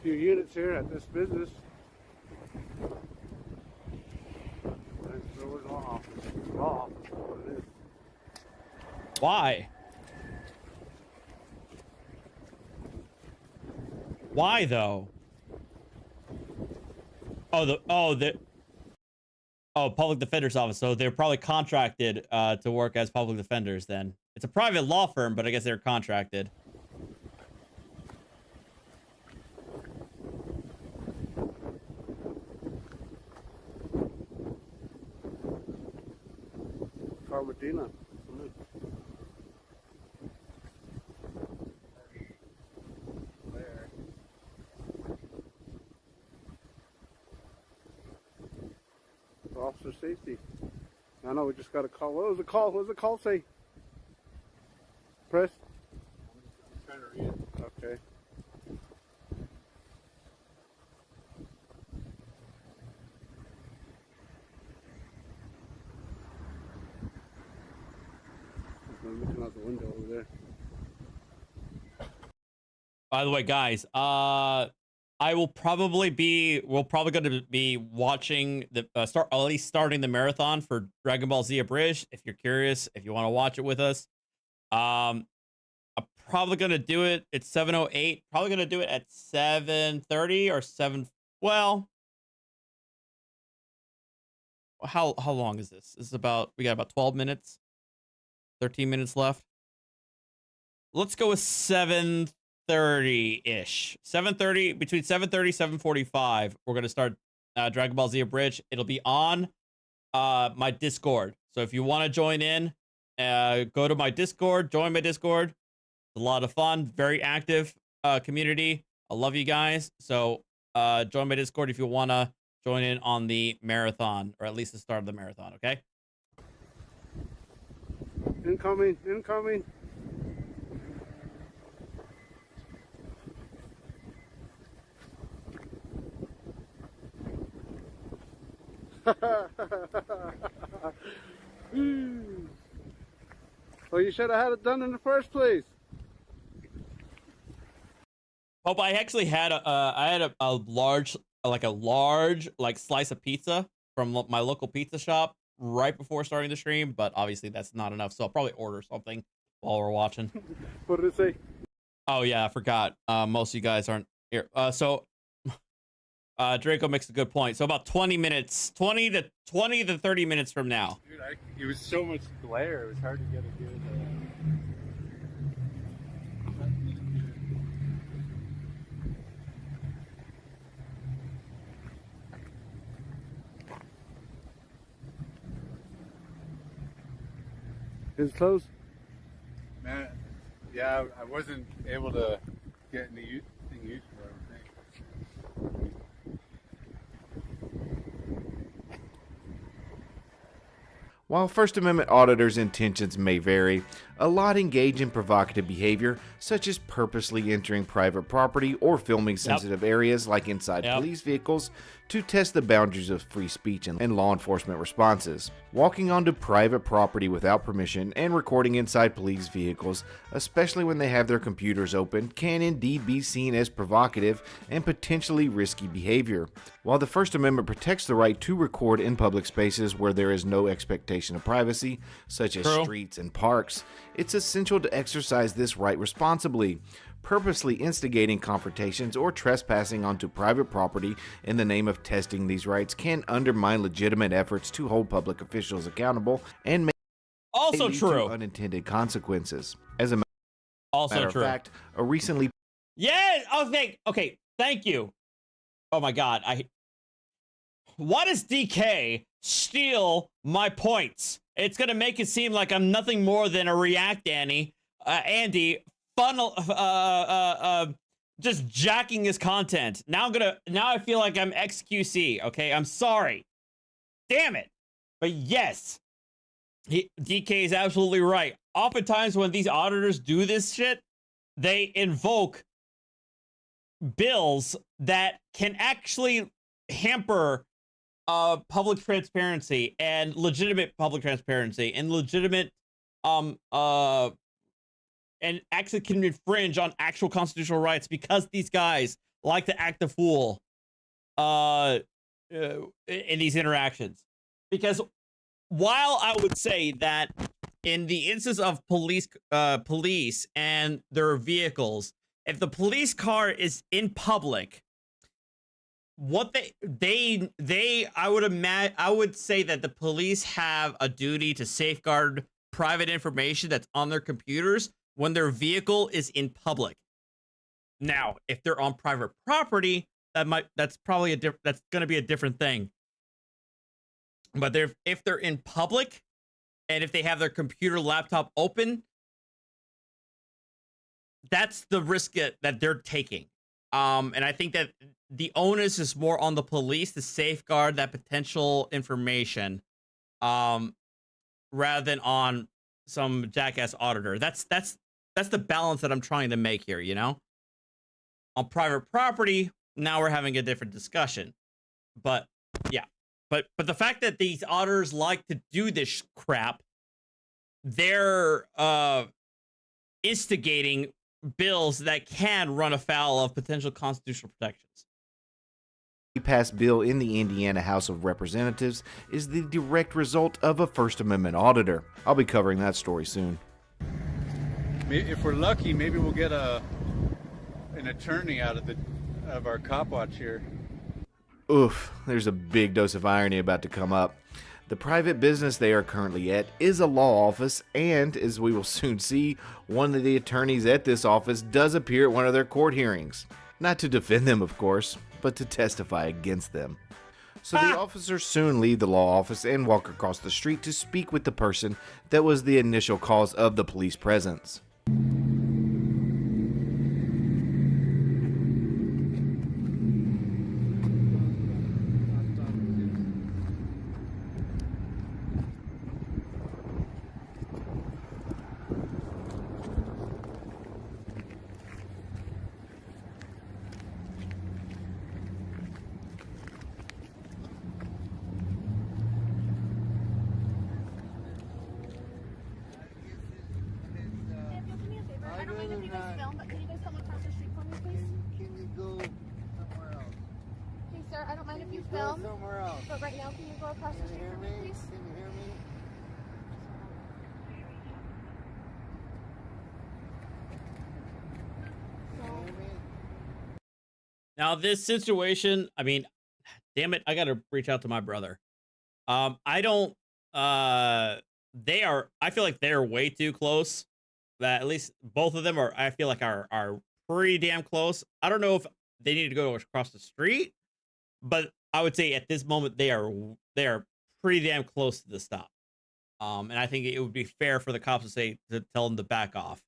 few units here at this business. Next door is law office. Law office, what it is.
Why? Why though? Public defender's office. So they're probably contracted to work as public defenders then. It's a private law firm, but I guess they're contracted.
Carmadina. Officer safety. I know we just got a call. What was the call? What does the call say? Press? I'm trying to read it. Okay. I'm looking out the window over there.
By the way, guys, we're probably going to be watching the at least starting the marathon for Dragon Ball Z Abridged. If you're curious, if you want to watch it with us, I'm probably going to do it at 7:08. Probably going to do it at 7:30 or 7. Well, how long is this? This is we got about 12 minutes, 13 minutes left. Let's go with 7:30-ish. 7:30, between 7:30 7:45, we're going to start Dragon Ball Z Abridged. It'll be on my Discord. So if you want to join in, go to my Discord, join my Discord. It's a lot of fun, very active community. I love you guys. So join my Discord if you want to join in on the marathon, or at least the start of the marathon, okay?
Incoming, incoming. Well, you should have had it done in the first place.
Oh, but I actually had a large slice of pizza from my local pizza shop right before starting the stream, but obviously that's not enough, so I'll probably order something while we're watching.
What did it say?
Oh yeah, I forgot. Most of you guys aren't here. Draco makes a good point. So about 20 minutes, 20 to 30 minutes from now.
Dude, it was so much glare. It was hard to get a good. Is it closed?
Man, yeah, I wasn't able to get anything used for everything.
While First Amendment auditors' intentions may vary, a lot engage in provocative behavior, such as purposely entering private property or filming sensitive areas like inside police vehicles to test the boundaries of free speech and law enforcement responses. Walking onto private property without permission and recording inside police vehicles, especially when they have their computers open, can indeed be seen as provocative and potentially risky behavior. While the First Amendment protects the right to record in public spaces where there is no expectation of privacy, such as streets and parks, it's essential to exercise this right responsibly. Purposely instigating confrontations or trespassing onto private property in the name of testing these rights can undermine legitimate efforts to hold public officials accountable and may lead to unintended consequences. As a matter of fact, a recently
Okay, thank you. Oh my god, why does DK steal my points? It's gonna make it seem like I'm nothing more than a React Andy just jacking his content. Now I feel like I'm XQC. Okay, I'm sorry. Damn it. But yes, DK is absolutely right. Oftentimes when these auditors do this shit, they invoke bills that can actually hamper public transparency and legitimate public transparency and legitimate and actually can infringe on actual constitutional rights because these guys like to act the fool in these interactions. Because while I would say that in the instance of police and their vehicles, if the police car is in public, what I would say that the police have a duty to safeguard private information that's on their computers when their vehicle is in public. Now, if they're on private property, that's probably that's going to be a different thing. But if they're in public and if they have their computer laptop open, that's the risk that they're taking. And I think that the onus is more on the police to safeguard that potential information, rather than on some jackass auditor. That's the balance that I'm trying to make here, you know? On private property, now we're having a different discussion. But yeah. But the fact that these auditors like to do this crap, they're instigating bills that can run afoul of potential constitutional protections.
The passed bill in the Indiana House of Representatives is the direct result of a First Amendment auditor. I'll be covering that story soon.
If we're lucky, maybe we'll get an attorney out of our cop watch here.
Oof, there's a big dose of irony about to come up. The private business they are currently at is a law office, and as we will soon see, one of the attorneys at this office does appear at one of their court hearings. Not to defend them, of course, but to testify against them. So the officers soon leave the law office and walk across the street to speak with the person that was the initial cause of the police presence.
you guys film, but can you guys come across the street for me, please?
Can you go somewhere else?
Hey, sir, I don't mind if you film.
Somewhere else.
But right now, can you go across the street for me, please?
Can you hear me?
Now this situation, I mean, damn it, I gotta reach out to my brother. I don't I feel like they're way too close. That at least both of them I feel like are pretty damn close. I don't know if they need to go across the street, but I would say at this moment they are pretty damn close to the stop. And I think it would be fair for the cops to tell them to back off.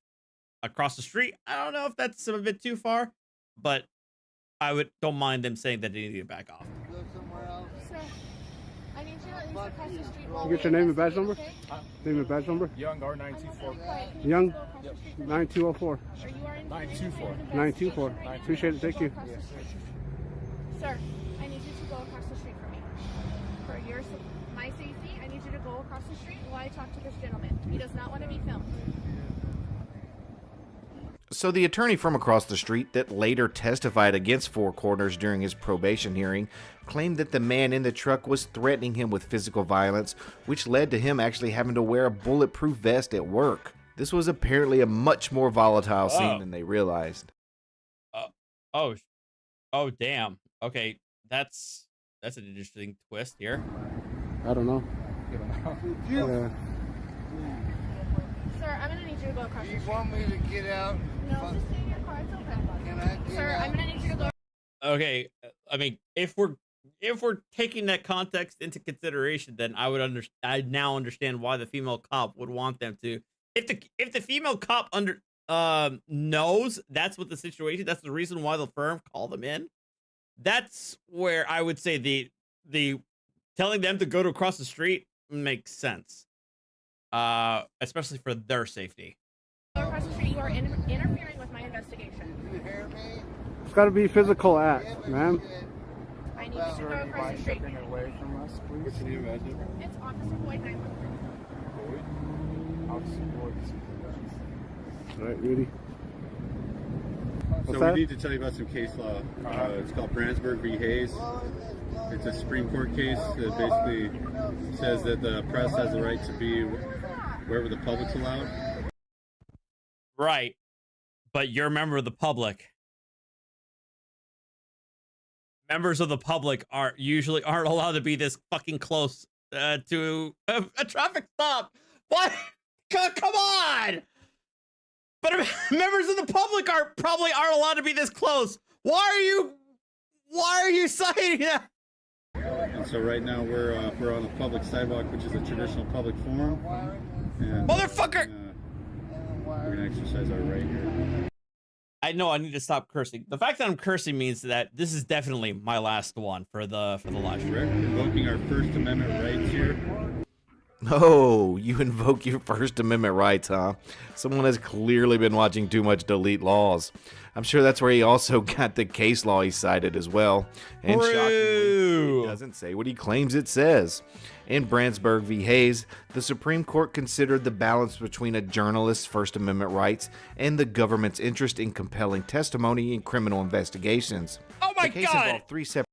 Across the street, I don't know if that's a bit too far, but don't mind them saying that they need to back off.
Go somewhere else.
Sir, I need you at least across the street.
You get your name and badge number? Name and badge number?
Young R924.
Young 9204.
924.
924. Appreciate it. Thank you.
Sir, I need you to go across the street for me. For my safety, I need you to go across the street while I talk to this gentleman. He does not want to be filmed.
So the attorney from across the street that later testified against Four Corners during his probation hearing claimed that the man in the truck was threatening him with physical violence, which led to him actually having to wear a bulletproof vest at work. This was apparently a much more volatile scene than they realized.
Oh, damn. Okay, that's an interesting twist here.
I don't know. Yeah.
Sir, I'm gonna need you to go across the street.
You want me to get out?
No, just stay in your car. It's okay.
Can I get
Sir,
out?
I'm gonna need you to go.
Okay, I mean, if we're taking that context into consideration, then I now understand why the female cop would want them to. If the female cop knows that's what the situation, that's the reason why the firm called them in. That's where I would say the telling them to go to across the street makes sense, especially for their safety.
Go across the street. You are interfering with my investigation.
You hear me?
It's got to be physical act, ma'am.
I need you to go across the street.
Away from us, please.
It's Officer Boyd 911.
Officer Boyd. All right, Rudy.
So we need to tell you about some case law. It's called Brandsburg v. Hayes. It's a Supreme Court case that basically says that the press has the right to be wherever the public's allowed.
Right, but you're a member of the public. Members of the public aren't allowed to be this fucking close to a traffic stop. What? Come on! But members of the public probably aren't allowed to be this close. Why are you citing that?
And so right now we're on a public sidewalk, which is a traditional public forum. And,
motherfucker!
We're gonna exercise our right here.
I know I need to stop cursing. The fact that I'm cursing means that this is definitely my last one for the live stream.
We're invoking our First Amendment rights here.
Oh, you invoke your First Amendment rights, huh? Someone has clearly been watching too much Delete Laws. I'm sure that's where he also got the case law he cited as well. And shockingly, he doesn't say what he claims it says. In Brandsburg v. Hayes, the Supreme Court considered the balance between a journalist's First Amendment rights and the government's interest in compelling testimony in criminal investigations.
Oh my
God! The case involved three separate...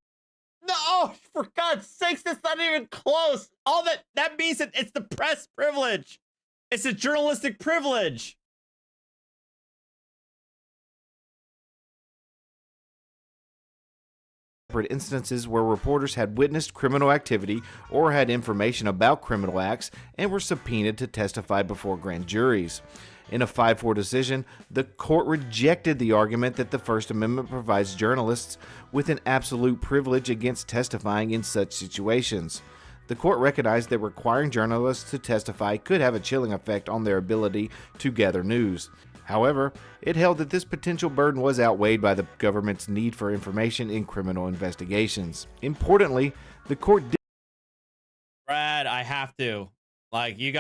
No, for God's sakes, that's not even close. All that means that it's the press privilege. It's a journalistic privilege.
Instances where reporters had witnessed criminal activity or had information about criminal acts and were subpoenaed to testify before grand juries. In a 5-4 decision, the court rejected the argument that the First Amendment provides journalists with an absolute privilege against testifying in such situations. The court recognized that requiring journalists to testify could have a chilling effect on their ability to gather news. However, it held that this potential burden was outweighed by the government's need for information in criminal investigations. Importantly, the court did...
Brad, I have to. Like, you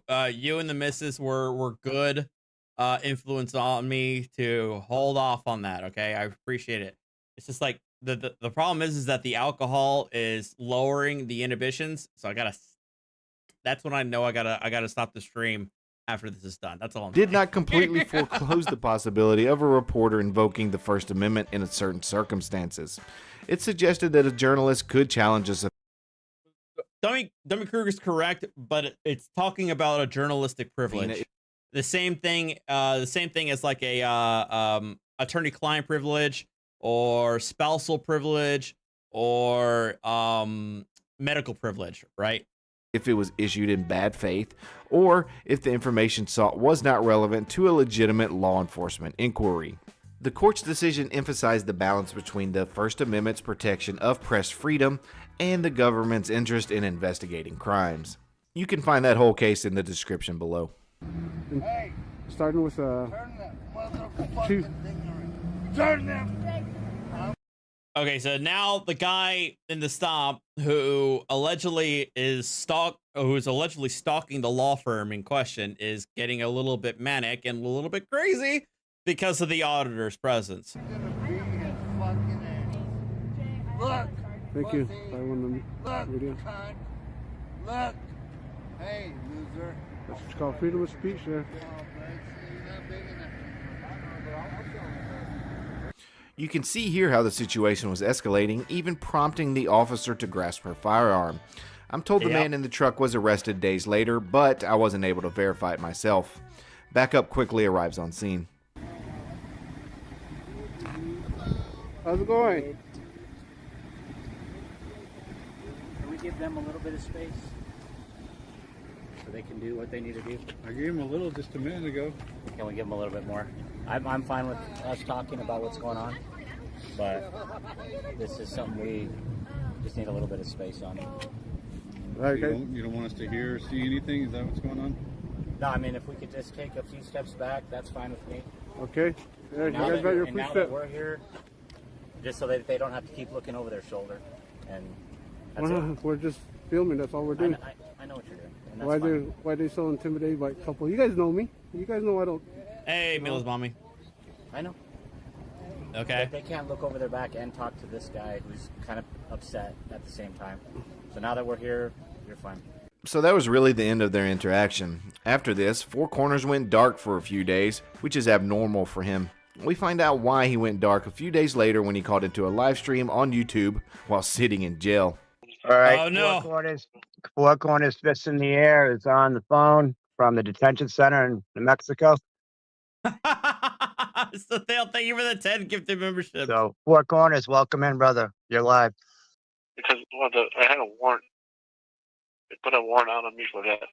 and the missus were good influence on me to hold off on that, okay? I appreciate it. It's just like the problem is that the alcohol is lowering the inhibitions, so that's when I know I gotta stop the stream. after this is done. That's all I'm
did
saying.
not completely foreclose the possibility of a reporter invoking the First Amendment in certain circumstances. It suggested that a journalist could challenge a
Dummy Kruger's correct, but it's talking about a journalistic privilege. The same thing as like a attorney-client privilege or spousal privilege or medical privilege, right?
if it was issued in bad faith, or if the information sought was not relevant to a legitimate law enforcement inquiry. The court's decision emphasized the balance between the First Amendment's protection of press freedom and the government's interest in investigating crimes. You can find that whole case in the description below.
Starting with
Okay, so now the guy in the stop who's allegedly stalking the law firm in question is getting a little bit manic and a little bit crazy because of the auditor's presence.
Look. Thank you. I want
Look,
video.
Look. Hey, loser.
That's called freedom of speech there.
You can see here how the situation was escalating, even prompting the officer to grasp her firearm. I'm told the man in the truck was arrested days later, but I wasn't able to verify it myself. Backup quickly arrives on scene.
How's it going?
Can we give them a little bit of space so they can do what they need to do?
I gave him a little just a minute ago.
Can we give them a little bit more? I'm fine with us talking about what's going on, but this is something we just need a little bit of space on.
Okay.
You don't want us to hear or see anything? Is that what's going on?
No, I mean, if we could just take a few steps back, that's fine with me.
Okay. Yeah, you
Now
guys got your
now
free
that
step.
we're here, just so that they don't have to keep looking over their shoulder, and that's it.
We're just filming. That's all we're doing.
I know what you're doing. And that's
Why they so intimidated by a couple? You guys know me. You guys know I don't.
Hey, Mila's mommy.
I know.
Okay.
They can't look over their back and talk to this guy who's kind of upset at the same time. So now that we're here, you're fine.
So that was really the end of their interaction. After this, Four Corners went dark for a few days, which is abnormal for him. We find out why he went dark a few days later when he called into a live stream on YouTube while sitting in jail.
All right.
Oh, no.
Four Corners Fist in the Air is on the phone from the detention center in New Mexico.
So thank you for the 10 gifted membership.
So Four Corners, welcome in, brother. You're live.
Because I had a warrant. They put a warrant out on me for that,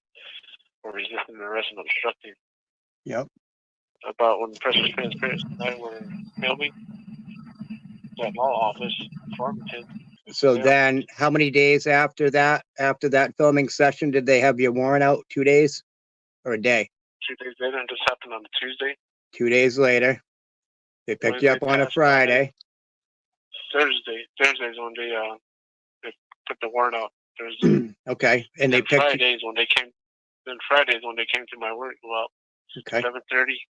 for resisting arrest and obstructing.
Yep.
About when press was transparent, I were filming that law office, Farmington.
So then, how many days after that filming session, did they have your warrant out? 2 days or a day?
2 days later, and this happened on a Tuesday.
2 days later, they picked you up on a Friday.
Thursday is when they put the warrant out. Thursday.
Okay, and they picked you.
Fridays when they came. Then Fridays when they came to my work. Well,
Okay.
7:30,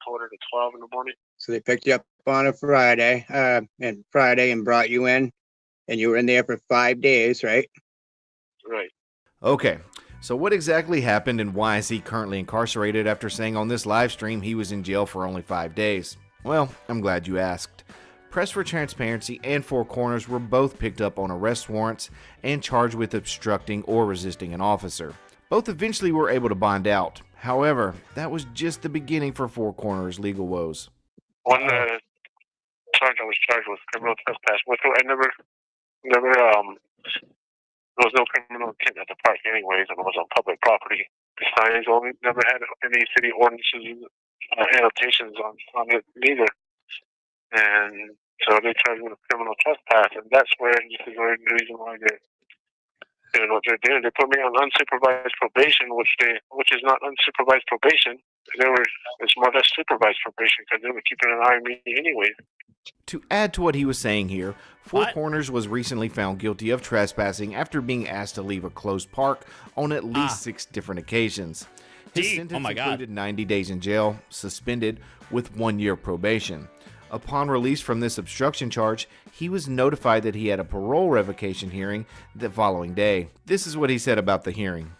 quarter to 12 in the morning.
So they picked you up on a Friday, and brought you in, and you were in there for 5 days, right?
Right.
Okay, so what exactly happened and why is he currently incarcerated after saying on this live stream he was in jail for only 5 days? Well, I'm glad you asked. Press for Transparency and Four Corners were both picked up on arrest warrants and charged with obstructing or resisting an officer. Both eventually were able to bond out. However, that was just the beginning for Four Corners' legal woes.
One charge I was charged with criminal trespass. There was no criminal intent at the park anyways, and it was on public property. The signs only never had any city ordinances annotations on it neither. And so they charged me with criminal trespass, and that's where this is the reason why they're doing what they're doing. They put me on unsupervised probation, which is not unsupervised probation. It's more or less supervised probation because they were keeping an eye on me anyways.
To add to what he was saying here, Four Corners was recently found guilty of trespassing after being asked to leave a closed park on at least 6 different occasions. His sentence included 90 days in jail, suspended with 1 year probation. Upon release from this obstruction charge, he was notified that he had a parole revocation hearing the following day. This is what he said about the hearing.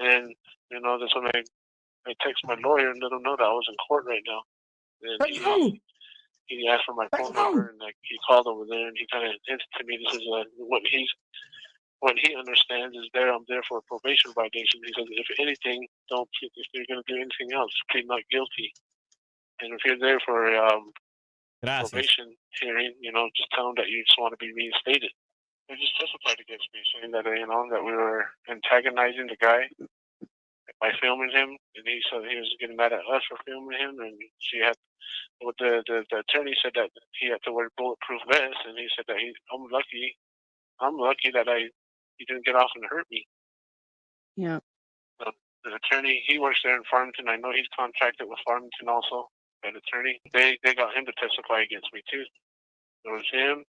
And know, that's when I text my lawyer and let him know that I was in court right now. And he asked for my phone number, and like he called over there, and he kind of hinted to me this is what he understands is there. I'm there for a probation violation. He says if anything, if you're going to do anything else, plead not guilty. And if you're there for a probation hearing, you know, just tell them that you just want to be reinstated. They just testified against me, saying that you know that we were antagonizing the guy by filming him, and he said he was getting mad at us for filming him, and she had. But the attorney said that he had to wear bulletproof vest, and he said that I'm lucky that he didn't get off and hurt me.
Yeah.
The attorney, he works there in Farmington. I know he's contracted with Farmington also. That attorney, they got him to testify against me too. It was him,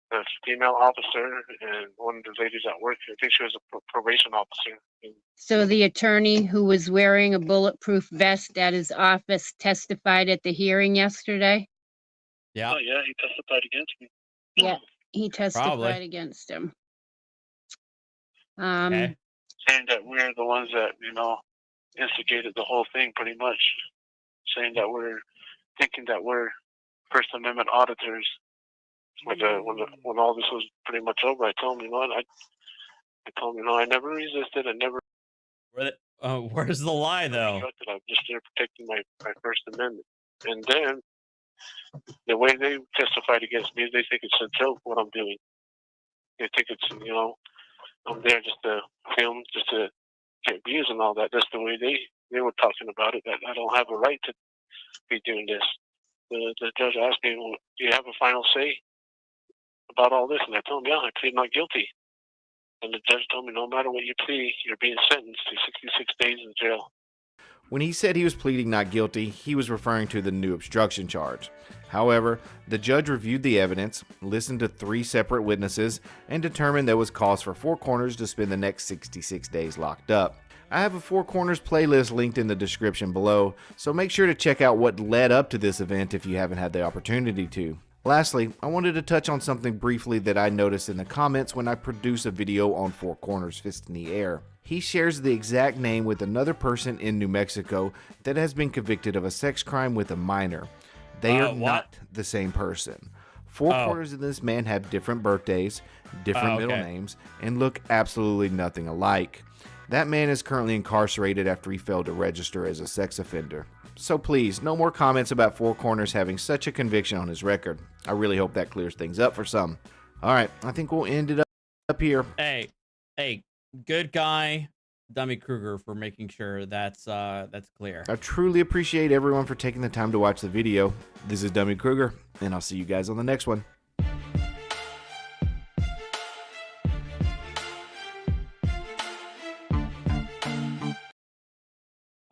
the female officer, and one of the ladies at work. I think she was a probation officer.
So the attorney who was wearing a bulletproof vest at his office testified at the hearing yesterday?
Yeah.
Oh yeah, he testified against me.
Yeah, he testified
Probably.
against him.
Saying that we're the ones that, you know, instigated the whole thing pretty much. Saying that we're thinking that we're First Amendment auditors. When all this was pretty much over, I told him, you know, I never resisted. I never.
Where's the lie, though?
I'm just there protecting my First Amendment. And then the way they testified against me, they think it's a joke what I'm doing. They think it's, you know, I'm there just to film, just to get views and all that. That's the way they were talking about it, that I don't have a right to be doing this. The judge asked me, well, do you have a final say about all this? And I told him, yeah, I plead not guilty. And the judge told me, no matter what you plead, you're being sentenced to 66 days in jail.
When he said he was pleading not guilty, he was referring to the new obstruction charge. However, the judge reviewed the evidence, listened to 3 separate witnesses, and determined there was cause for Four Corners to spend the next 66 days locked up. I have a Four Corners playlist linked in the description below, so make sure to check out what led up to this event if you haven't had the opportunity to. Lastly, I wanted to touch on something briefly that I noticed in the comments when I produce a video on Four Corners Fist in the Air. He shares the exact name with another person in New Mexico that has been convicted of a sex crime with a minor. They are not the same person. Four Corners and this man have different birthdays, different middle names, and look absolutely nothing alike. That man is currently incarcerated after he failed to register as a sex offender. So please, no more comments about Four Corners having such a conviction on his record. I really hope that clears things up for some. Alright, I think we'll end it up here.
Hey, good guy, Dummy Kruger, for making sure that's clear.
I truly appreciate everyone for taking the time to watch the video. This is Dummy Kruger, and I'll see you guys on the next one.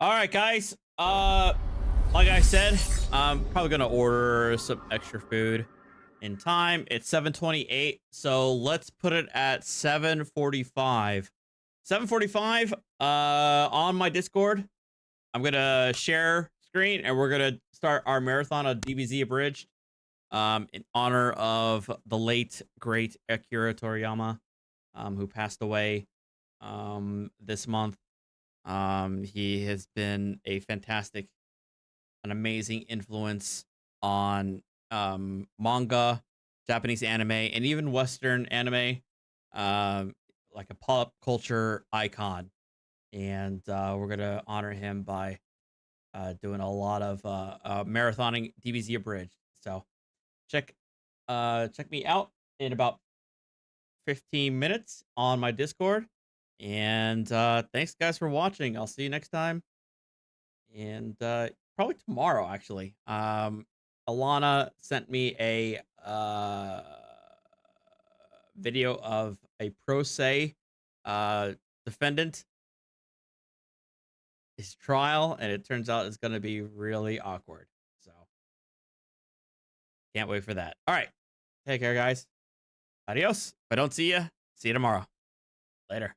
All right, guys. Like I said, I'm probably gonna order some extra food in time. It's 7:28, so let's put it at 7:45. 7:45. On my Discord, I'm gonna share screen, and we're gonna start our marathon of DBZ Abridged, in honor of the late great Akira Toriyama, who passed away this month. He has been a fantastic, an amazing influence on manga, Japanese anime, and even Western anime, like a pop culture icon. And we're gonna honor him by doing a lot of marathoning DBZ Abridged. So check me out in about 15 minutes on my Discord. And thanks guys for watching. I'll see you next time. And probably tomorrow, actually. Alana sent me a video of a pro se defendant, his trial, and it turns out it's going to be really awkward. So can't wait for that. All right. Take care, guys. Adios. If I don't see you tomorrow. Later.